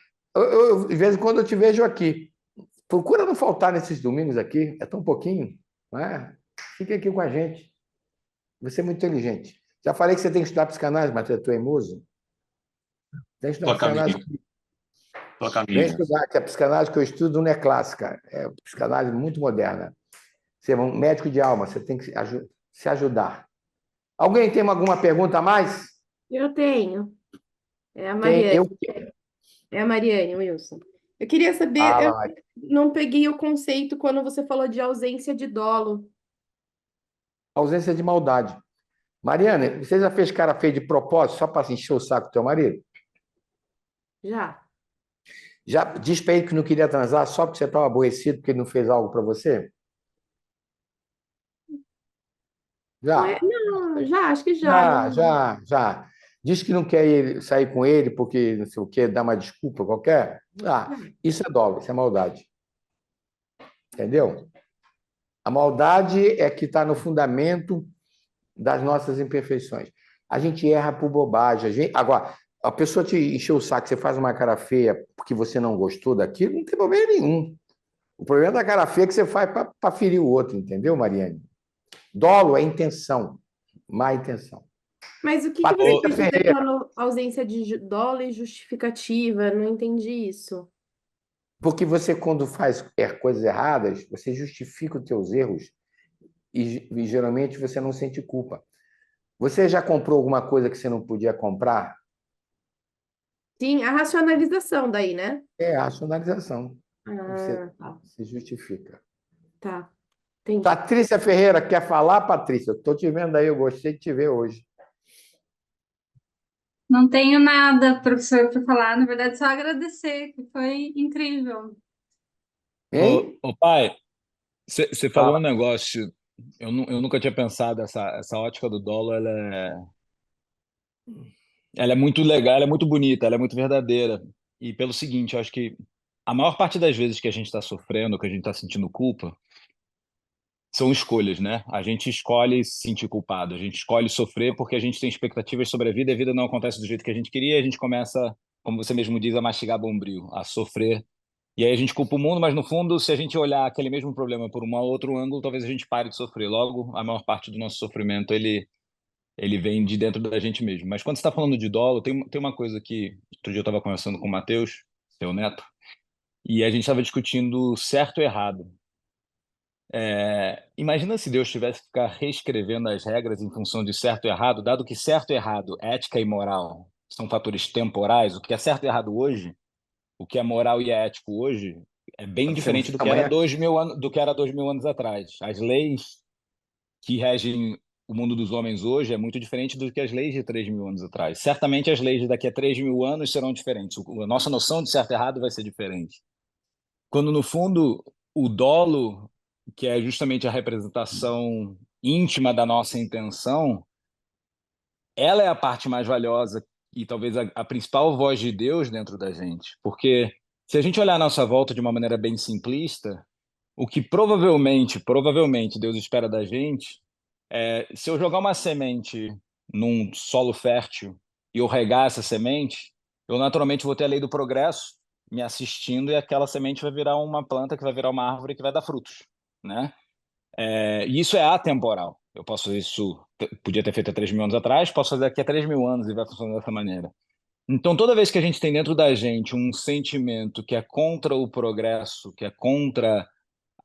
De vez em quando eu te vejo aqui. Procura não faltar nesses domingos aqui, é tão pouquinho, não é? Fique aqui com a gente. Você é muito inteligente. Já falei que você tem que estudar psicanálise, mas tu é teimoso. Tem que estudar Tô a psicanálise. caminho. Tô a Vem caminho. estudar, que a psicanálise que eu estudo não é clássica, é psicanálise muito moderna. Você é um médico de alma, você tem que se ajudar. Alguém tem alguma pergunta a mais? Eu tenho. É a Quem? Mariane. Eu? É a Mariane, Wilson. Eu queria saber, eu Fala, Maria. não peguei o conceito quando você falou de ausência de dolo. Ausência de maldade. Mariana, você já fez cara feia de propósito só para encher o saco do teu marido? Já. Já disse para ele que não queria transar só porque você estava aborrecido porque ele não fez algo para você? Já. Não, já, acho que já. Já, Não, já. Diz que não quer sair com ele porque não sei o quê, dá uma desculpa qualquer. Isso é dolo, isso é maldade. Entendeu? A maldade é que está no fundamento das nossas imperfeições. A gente erra por bobagem. Agora, a pessoa te encheu o saco, você faz uma cara feia porque você não gostou daquilo, não tem problema nenhum. O problema da cara feia é que você faz para ferir o outro, entendeu, Mariane? Dolo é intenção, má intenção. mas o que você Patrícia quis dizer Ferreira, falando ausência de dolo e justificativa? Não entendi isso. porque você, quando faz coisas erradas, você justifica os teus erros e geralmente você não sente culpa. Você já comprou alguma coisa que você não podia comprar? Sim, a racionalização daí, né? É a racionalização. Você Tá. se justifica. Tá, entendi. Patrícia Ferreira, quer falar, Patrícia? Estou te vendo aí, eu gostei de te ver hoje. Não tenho nada, professor, para falar. Na verdade, só agradecer, que foi incrível. Hein? Ô, pai, você falou Fala. um negócio, eu nunca tinha pensado, essa ótica do dolo, ela é muito legal, ela é muito bonita, ela é muito verdadeira. E pelo seguinte, eu acho que a maior parte das vezes que a gente está sofrendo, que a gente está sentindo culpa, são escolhas, né? A gente escolhe se sentir culpado, a gente escolhe sofrer porque a gente tem expectativas sobre a vida não acontece do jeito que a gente queria, e a gente começa, como você mesmo diz, a mastigar bombril, a sofrer. E aí a gente culpa o mundo, mas no fundo, se a gente olhar aquele mesmo problema por um outro ângulo, talvez a gente pare de sofrer. Logo, a maior parte do nosso sofrimento, ele vem de dentro da gente mesmo. Mas quando você está falando de dolo, tem uma coisa que outro dia eu estava conversando com o Matheus, seu neto, e a gente estava discutindo certo e errado. Imagina se Deus tivesse que ficar reescrevendo as regras em função de certo e errado, dado que certo e errado, ética e moral, são fatores temporais, o que é certo e errado hoje, o que é moral e é ético hoje, é bem Pode ser diferente do que era amanhã. 2000 anos atrás. As leis que regem o mundo dos homens hoje é muito diferente do que as leis de 3.000 anos atrás. Certamente as leis de daqui a 3.000 anos serão diferentes. A nossa noção de certo e errado vai ser diferente. Quando, no fundo, o dolo, que é justamente a representação íntima da nossa intenção, ela é a parte mais valiosa e talvez a principal voz de Deus dentro da gente. Porque se a gente olhar a nossa volta de uma maneira bem simplista, o que provavelmente Deus espera da gente é, se eu jogar uma semente num solo fértil e eu regar essa semente, eu naturalmente vou ter a lei do progresso me assistindo e aquela semente vai virar uma planta que vai virar uma árvore que vai dar frutos, né? E isso é atemporal. Eu posso fazer isso, podia ter feito há 3.000 anos atrás, posso fazer daqui a 3.000 anos e vai funcionar dessa maneira. Então, toda vez que a gente tem dentro da gente um sentimento que é contra o progresso, que é contra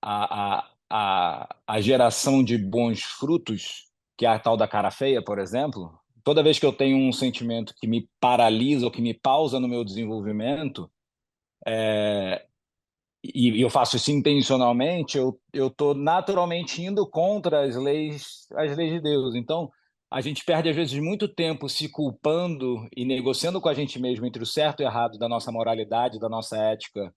a geração de bons frutos, que é a tal da cara feia, por exemplo, toda vez que eu tenho um sentimento que me paralisa ou que me pausa no meu desenvolvimento, e eu faço isso intencionalmente, eu estou naturalmente indo contra as leis de Deus. Então, a gente perde, às vezes, muito tempo se culpando e negociando com a gente mesmo entre o certo e o errado da nossa moralidade, da nossa ética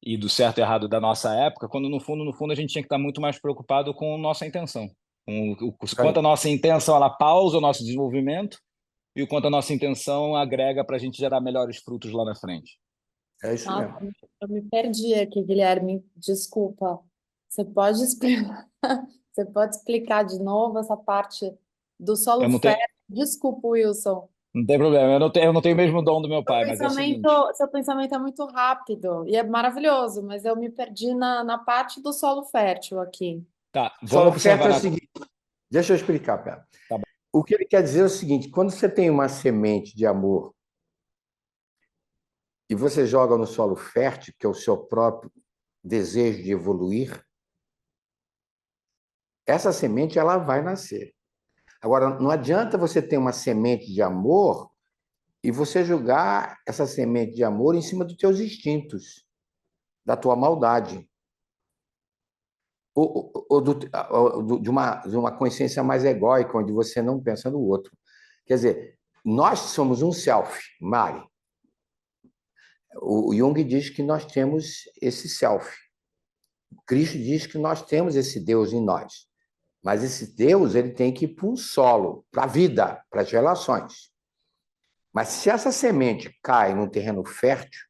e do certo e errado da nossa época, quando, no fundo, a gente tinha que estar muito mais preocupado com a nossa intenção. Com o quanto a nossa intenção ela pausa o nosso desenvolvimento e o quanto a nossa intenção agrega para a gente gerar melhores frutos lá na frente. É isso Nossa, mesmo. eu me perdi aqui, Guilherme. Desculpa. Você pode explicar, você pode explicar de novo essa parte do solo Eu não tenho, fértil? Desculpa, Wilson. não tem problema, eu não tenho o mesmo dom do meu pai, mas é o seguinte. Seu pensamento é muito rápido e é maravilhoso, mas eu me perdi na parte do solo fértil aqui. Tá, Solo vamos fértil observar é o seguinte, deixa eu explicar, Pera. Tá bom. O que ele quer dizer é o seguinte, quando você tem uma semente de amor e você joga no solo fértil, que é o seu próprio desejo de evoluir, essa semente ela vai nascer. Agora, não adianta você ter uma semente de amor e você jogar essa semente de amor em cima dos teus instintos, da tua maldade, ou de uma consciência mais egóica, onde você não pensa no outro. Quer dizer, nós somos um self, Mari. O Jung diz que nós temos esse self. O Cristo diz que nós temos esse Deus em nós. Mas esse Deus ele tem que ir para um solo, para a vida, para as relações. Mas se essa semente cai num terreno fértil,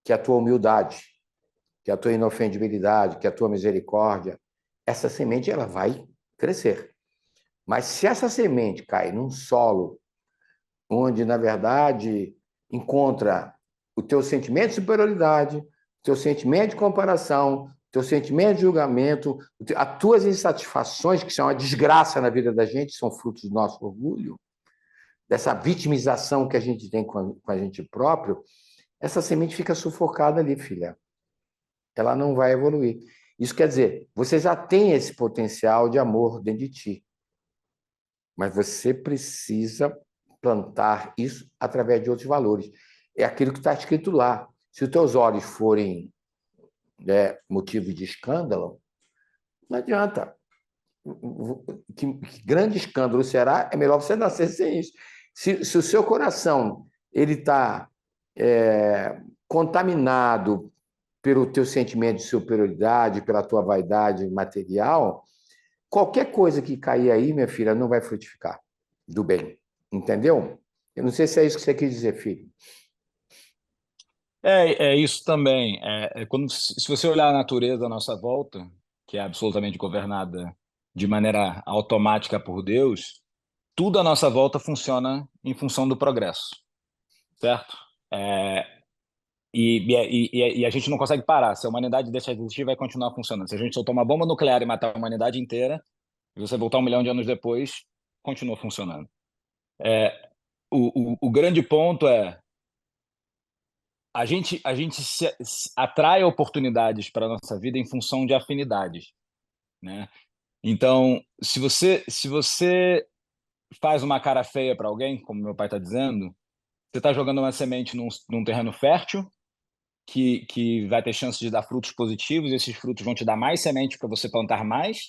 que é a tua humildade, que é a tua inofendibilidade, que é a tua misericórdia, essa semente ela vai crescer. Mas se essa semente cai num solo onde, na verdade, encontra o teu sentimento de superioridade, o teu sentimento de comparação, o teu sentimento de julgamento, as tuas insatisfações, que são uma desgraça na vida da gente, são frutos do nosso orgulho, dessa vitimização que a gente tem com a gente próprio, essa semente fica sufocada ali, filha. Ela não vai evoluir. Isso quer dizer, você já tem esse potencial de amor dentro de ti, mas você precisa plantar isso através de outros valores. É aquilo que está escrito lá. Se os teus olhos forem motivo de escândalo, não adianta. Que grande escândalo será? É melhor você nascer sem isso. Se o seu coração ele está contaminado pelo teu sentimento de superioridade, pela tua vaidade material, qualquer coisa que cair aí, minha filha, não vai frutificar do bem. Entendeu? Eu não sei se é isso que você quis dizer, filho. É isso também. Se você olhar a natureza à nossa volta, que é absolutamente governada de maneira automática por Deus, tudo à nossa volta funciona em função do progresso, certo? E a gente não consegue parar. Se a humanidade deixar de existir, vai continuar funcionando. Se a gente soltar uma bomba nuclear e matar a humanidade inteira, e você voltar 1 milhão de anos depois, continua funcionando. O grande ponto é a gente se atrai oportunidades para a nossa vida em função de afinidades, né? Então, se você faz uma cara feia para alguém, como meu pai está dizendo, você está jogando uma semente num terreno fértil que vai ter chance de dar frutos positivos, e esses frutos vão te dar mais semente para você plantar mais,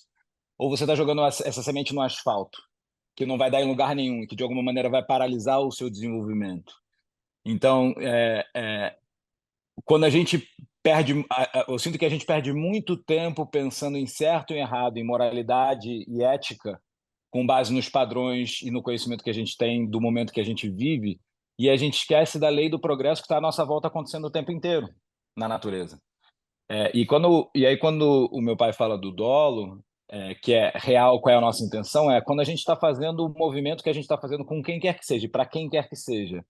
ou você está jogando essa semente no asfalto, que não vai dar em lugar nenhum e que de alguma maneira vai paralisar o seu desenvolvimento. Então, quando a gente perde, eu sinto que a gente perde muito tempo pensando em certo e errado, em moralidade e ética, com base nos padrões e no conhecimento que a gente tem do momento que a gente vive, e a gente esquece da lei do progresso que está à nossa volta acontecendo o tempo inteiro na natureza. E aí quando o meu pai fala do dolo, que é real, qual é a nossa intenção, quando a gente está fazendo o movimento que a gente está fazendo com quem quer que seja, para quem quer que seja.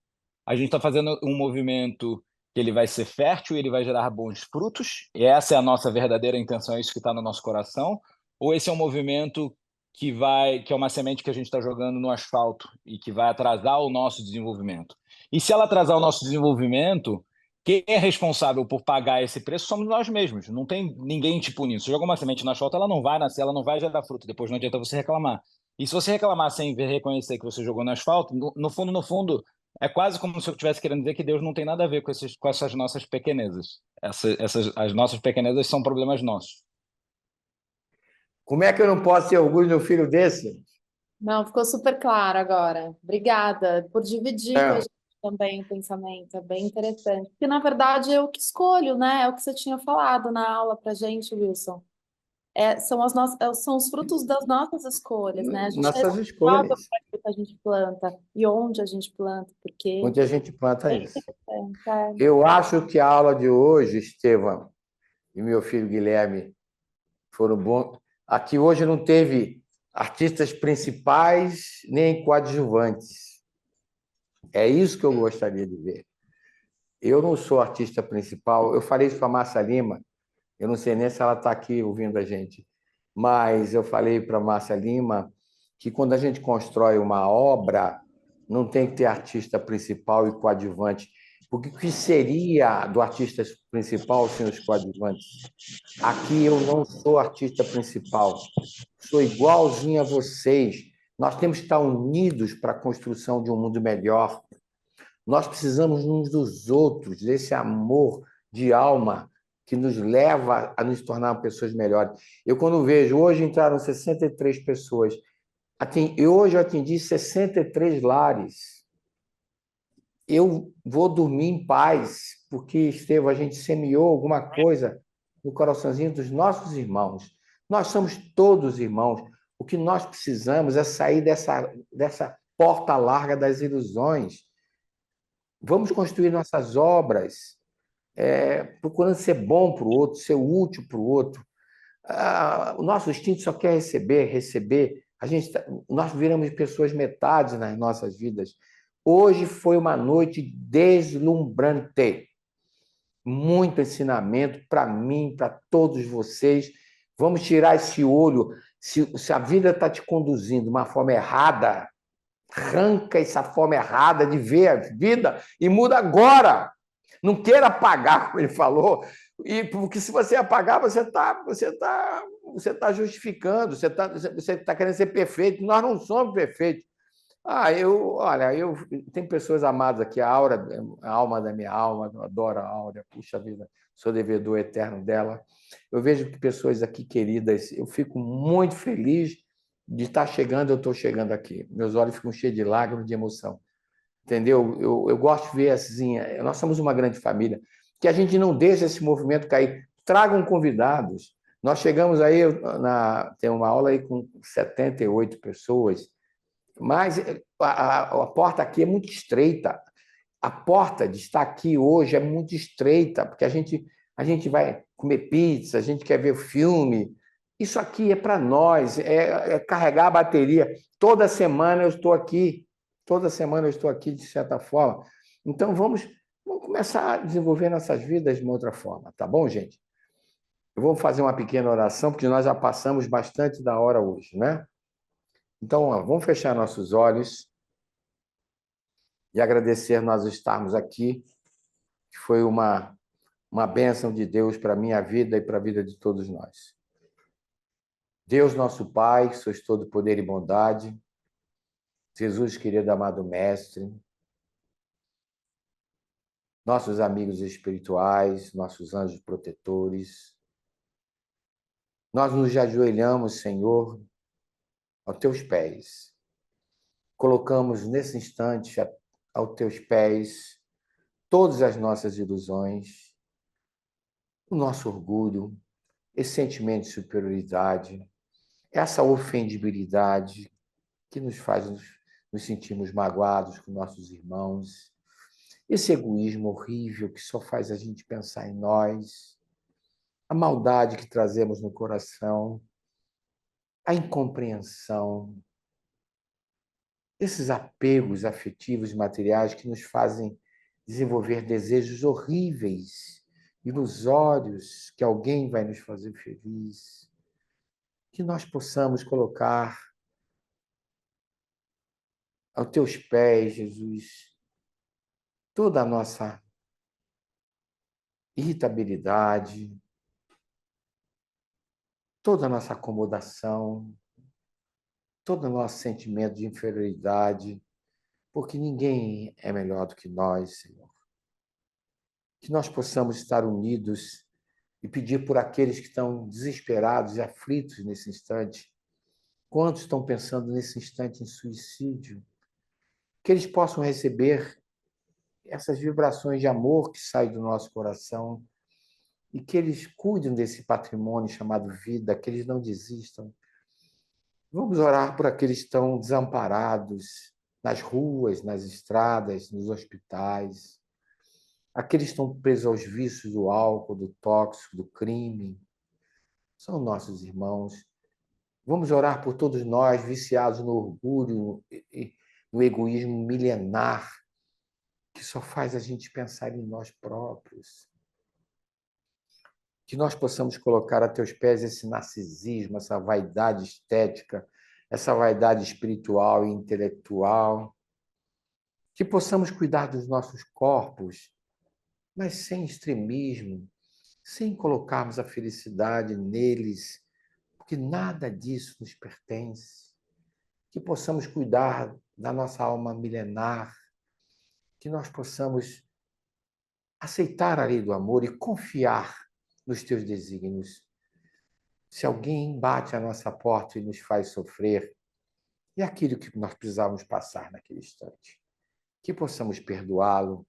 A gente está fazendo um movimento que ele vai ser fértil, ele vai gerar bons frutos, e essa é a nossa verdadeira intenção, é isso que está no nosso coração, ou esse é um movimento que é uma semente que a gente está jogando no asfalto e que vai atrasar o nosso desenvolvimento. E se ela atrasar o nosso desenvolvimento, quem é responsável por pagar esse preço somos nós mesmos. Não tem ninguém te punindo. Se joga uma semente no asfalto, ela não vai nascer, ela não vai gerar fruto. Depois não adianta você reclamar. E se você reclamar sem reconhecer que você jogou no asfalto, no fundo, é quase como se eu estivesse querendo dizer que Deus não tem nada a ver com essas nossas pequenezas. As nossas pequenezas são problemas nossos. Como é que eu não posso ter orgulho de um filho desse? Não, ficou super claro agora. Obrigada por dividir com a É, gente também o pensamento. É bem interessante. Porque, na verdade, é o que escolho, né? É o que você tinha falado na aula pra gente, Wilson. São os frutos das nossas escolhas, né? A gente é nossas responsável escolhas, por aquilo que a gente planta e onde a gente planta, porque onde a gente planta é isso. interessante. Eu acho que a aula de hoje, Estevam e meu filho Guilherme, foram bons. Aqui hoje não teve artistas principais nem coadjuvantes. É isso que eu gostaria de ver. Eu não sou artista principal. Eu falei isso para a Márcia Lima. Eu não sei nem se ela está aqui ouvindo a gente, mas eu falei para a Márcia Lima que quando a gente constrói uma obra, não tem que ter artista principal e coadjuvante. Porque o que seria do artista principal sem os coadjuvantes? Aqui eu não sou artista principal, sou igualzinho a vocês. Nós temos que estar unidos para a construção de um mundo melhor. Nós precisamos uns dos outros, desse amor de alma que nos leva a nos tornar pessoas melhores. Eu, quando vejo, hoje entraram 63 pessoas, hoje eu atendi 63 lares. Eu vou dormir em paz, porque, Estevão, a gente semeou alguma coisa no coraçãozinho dos nossos irmãos. Nós somos todos irmãos. O que nós precisamos é sair dessa porta larga das ilusões. Vamos construir nossas obras, procurando ser bom para o outro, ser útil para o outro. O nosso instinto só quer receber, receber. Nós viramos pessoas metades nas nossas vidas. Hoje foi uma noite deslumbrante. Muito ensinamento para mim, para todos vocês. Vamos tirar esse olho. Se a vida está te conduzindo de uma forma errada, arranca essa forma errada de ver a vida e muda agora. Não queira apagar, como ele falou, porque se você apagar, você tá justificando, você tá querendo ser perfeito. Nós não somos perfeitos. Olha, tem pessoas amadas aqui, a Aura, a alma da minha alma, eu adoro a Aura, puxa vida, sou devedor eterno dela. Eu vejo que pessoas aqui queridas, eu fico muito feliz de estar chegando, eu estou chegando aqui. Meus olhos ficam cheios de lágrimas, de emoção. Entendeu? Eu gosto de ver assim, nós somos uma grande família, que a gente não deixa esse movimento cair. Tragam convidados. Nós chegamos aí, tem uma aula aí com 78 pessoas, mas a porta aqui é muito estreita. A porta de estar aqui hoje é muito estreita, porque a gente vai comer pizza, a gente quer ver filme. Isso aqui é para nós, é carregar a bateria. Toda semana eu estou aqui, de certa forma. Então, vamos começar a desenvolver nossas vidas de uma outra forma, tá bom, gente? Eu vou fazer uma pequena oração, porque nós já passamos bastante da hora hoje, né? Então, ó, vamos fechar nossos olhos e agradecer nós estarmos aqui, que foi uma bênção de Deus para a minha vida e para a vida de todos nós. Deus, nosso Pai, sois todo poder e bondade. Jesus, querido amado Mestre, nossos amigos espirituais, nossos anjos protetores, nós nos ajoelhamos, Senhor, aos teus pés. Colocamos nesse instante aos teus pés todas as nossas ilusões, o nosso orgulho, esse sentimento de superioridade, essa ofendibilidade que nos faz nos sentirmos magoados com nossos irmãos, esse egoísmo horrível que só faz a gente pensar em nós, a maldade que trazemos no coração, a incompreensão, esses apegos afetivos e materiais que nos fazem desenvolver desejos horríveis, ilusórios, que alguém vai nos fazer feliz, que nós possamos colocar aos teus pés, Jesus, toda a nossa irritabilidade, toda a nossa acomodação, todo o nosso sentimento de inferioridade, porque ninguém é melhor do que nós, Senhor. Que nós possamos estar unidos e pedir por aqueles que estão desesperados e aflitos nesse instante, Quantos estão pensando nesse instante em suicídio? Que eles possam receber essas vibrações de amor que saem do nosso coração e que eles cuidem desse patrimônio chamado vida, que eles não desistam. Vamos orar por aqueles que estão desamparados nas ruas, nas estradas, nos hospitais, aqueles que estão presos aos vícios do álcool, do tóxico, do crime. São nossos irmãos. Vamos orar por todos nós viciados no orgulho e no egoísmo milenar, que só faz a gente pensar em nós próprios. Que nós possamos colocar a teus pés esse narcisismo, essa vaidade estética, essa vaidade espiritual e intelectual. Que possamos cuidar dos nossos corpos, mas sem extremismo, sem colocarmos a felicidade neles, porque nada disso nos pertence. Que possamos cuidar da nossa alma milenar, que nós possamos aceitar a lei do amor e confiar nos teus desígnios. Se alguém bate à nossa porta e nos faz sofrer, é aquilo que nós precisávamos passar naquele instante. Que possamos perdoá-lo,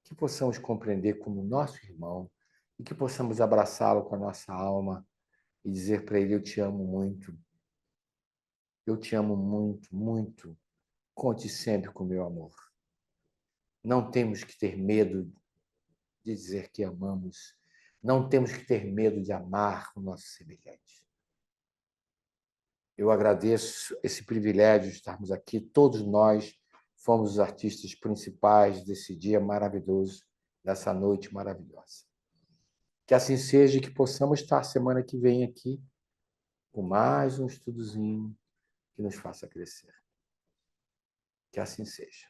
que possamos compreender como nosso irmão e que possamos abraçá-lo com a nossa alma e dizer para ele: eu te amo muito. Eu te amo muito, muito. Conte sempre com o meu amor. Não temos que ter medo de dizer que amamos. Não temos que ter medo de amar o nosso semelhante. Eu agradeço esse privilégio de estarmos aqui. Todos nós fomos os artistas principais desse dia maravilhoso, dessa noite maravilhosa. Que assim seja e que possamos estar semana que vem aqui com mais um estudozinho que nos faça crescer. Que assim seja.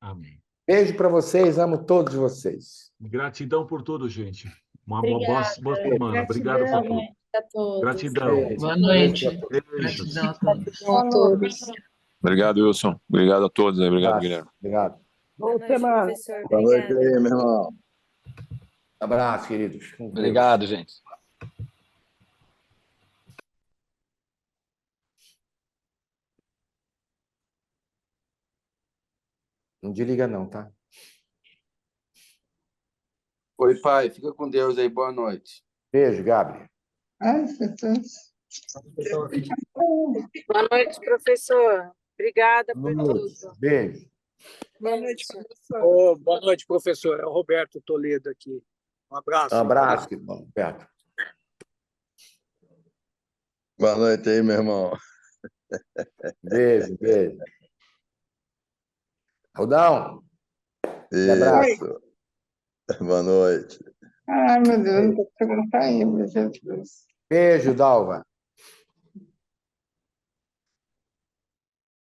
Amém. Beijo para vocês, amo todos vocês. Gratidão por tudo, gente. Uma Obrigada. boa semana. Obrigado por tudo. A todos. Gratidão. Beijo. Boa noite. Beijos. Gratidão a todos. Boa noite. Obrigado, Wilson. Obrigado a todos. Obrigado, Guilherme. Obrigado. Boa noite, professor. Boa noite Obrigada. aí, meu irmão. Abraço, queridos. Com Deus. Obrigado, gente. Não desliga não, tá? Oi, pai. Fica com Deus aí. Boa noite. Beijo, Gabriel. Boa noite, professor. Obrigada por tudo. Beijo. Boa noite, professor. Boa noite, professor. É o Roberto Toledo aqui. Um abraço. Um abraço, irmão. Roberto. Boa noite aí, meu irmão. Beijo, beijo. Aldão. Isso. Boa noite. Ai, meu Deus, não tô conseguindo sair, meu Jesus. Beijo, Dalva.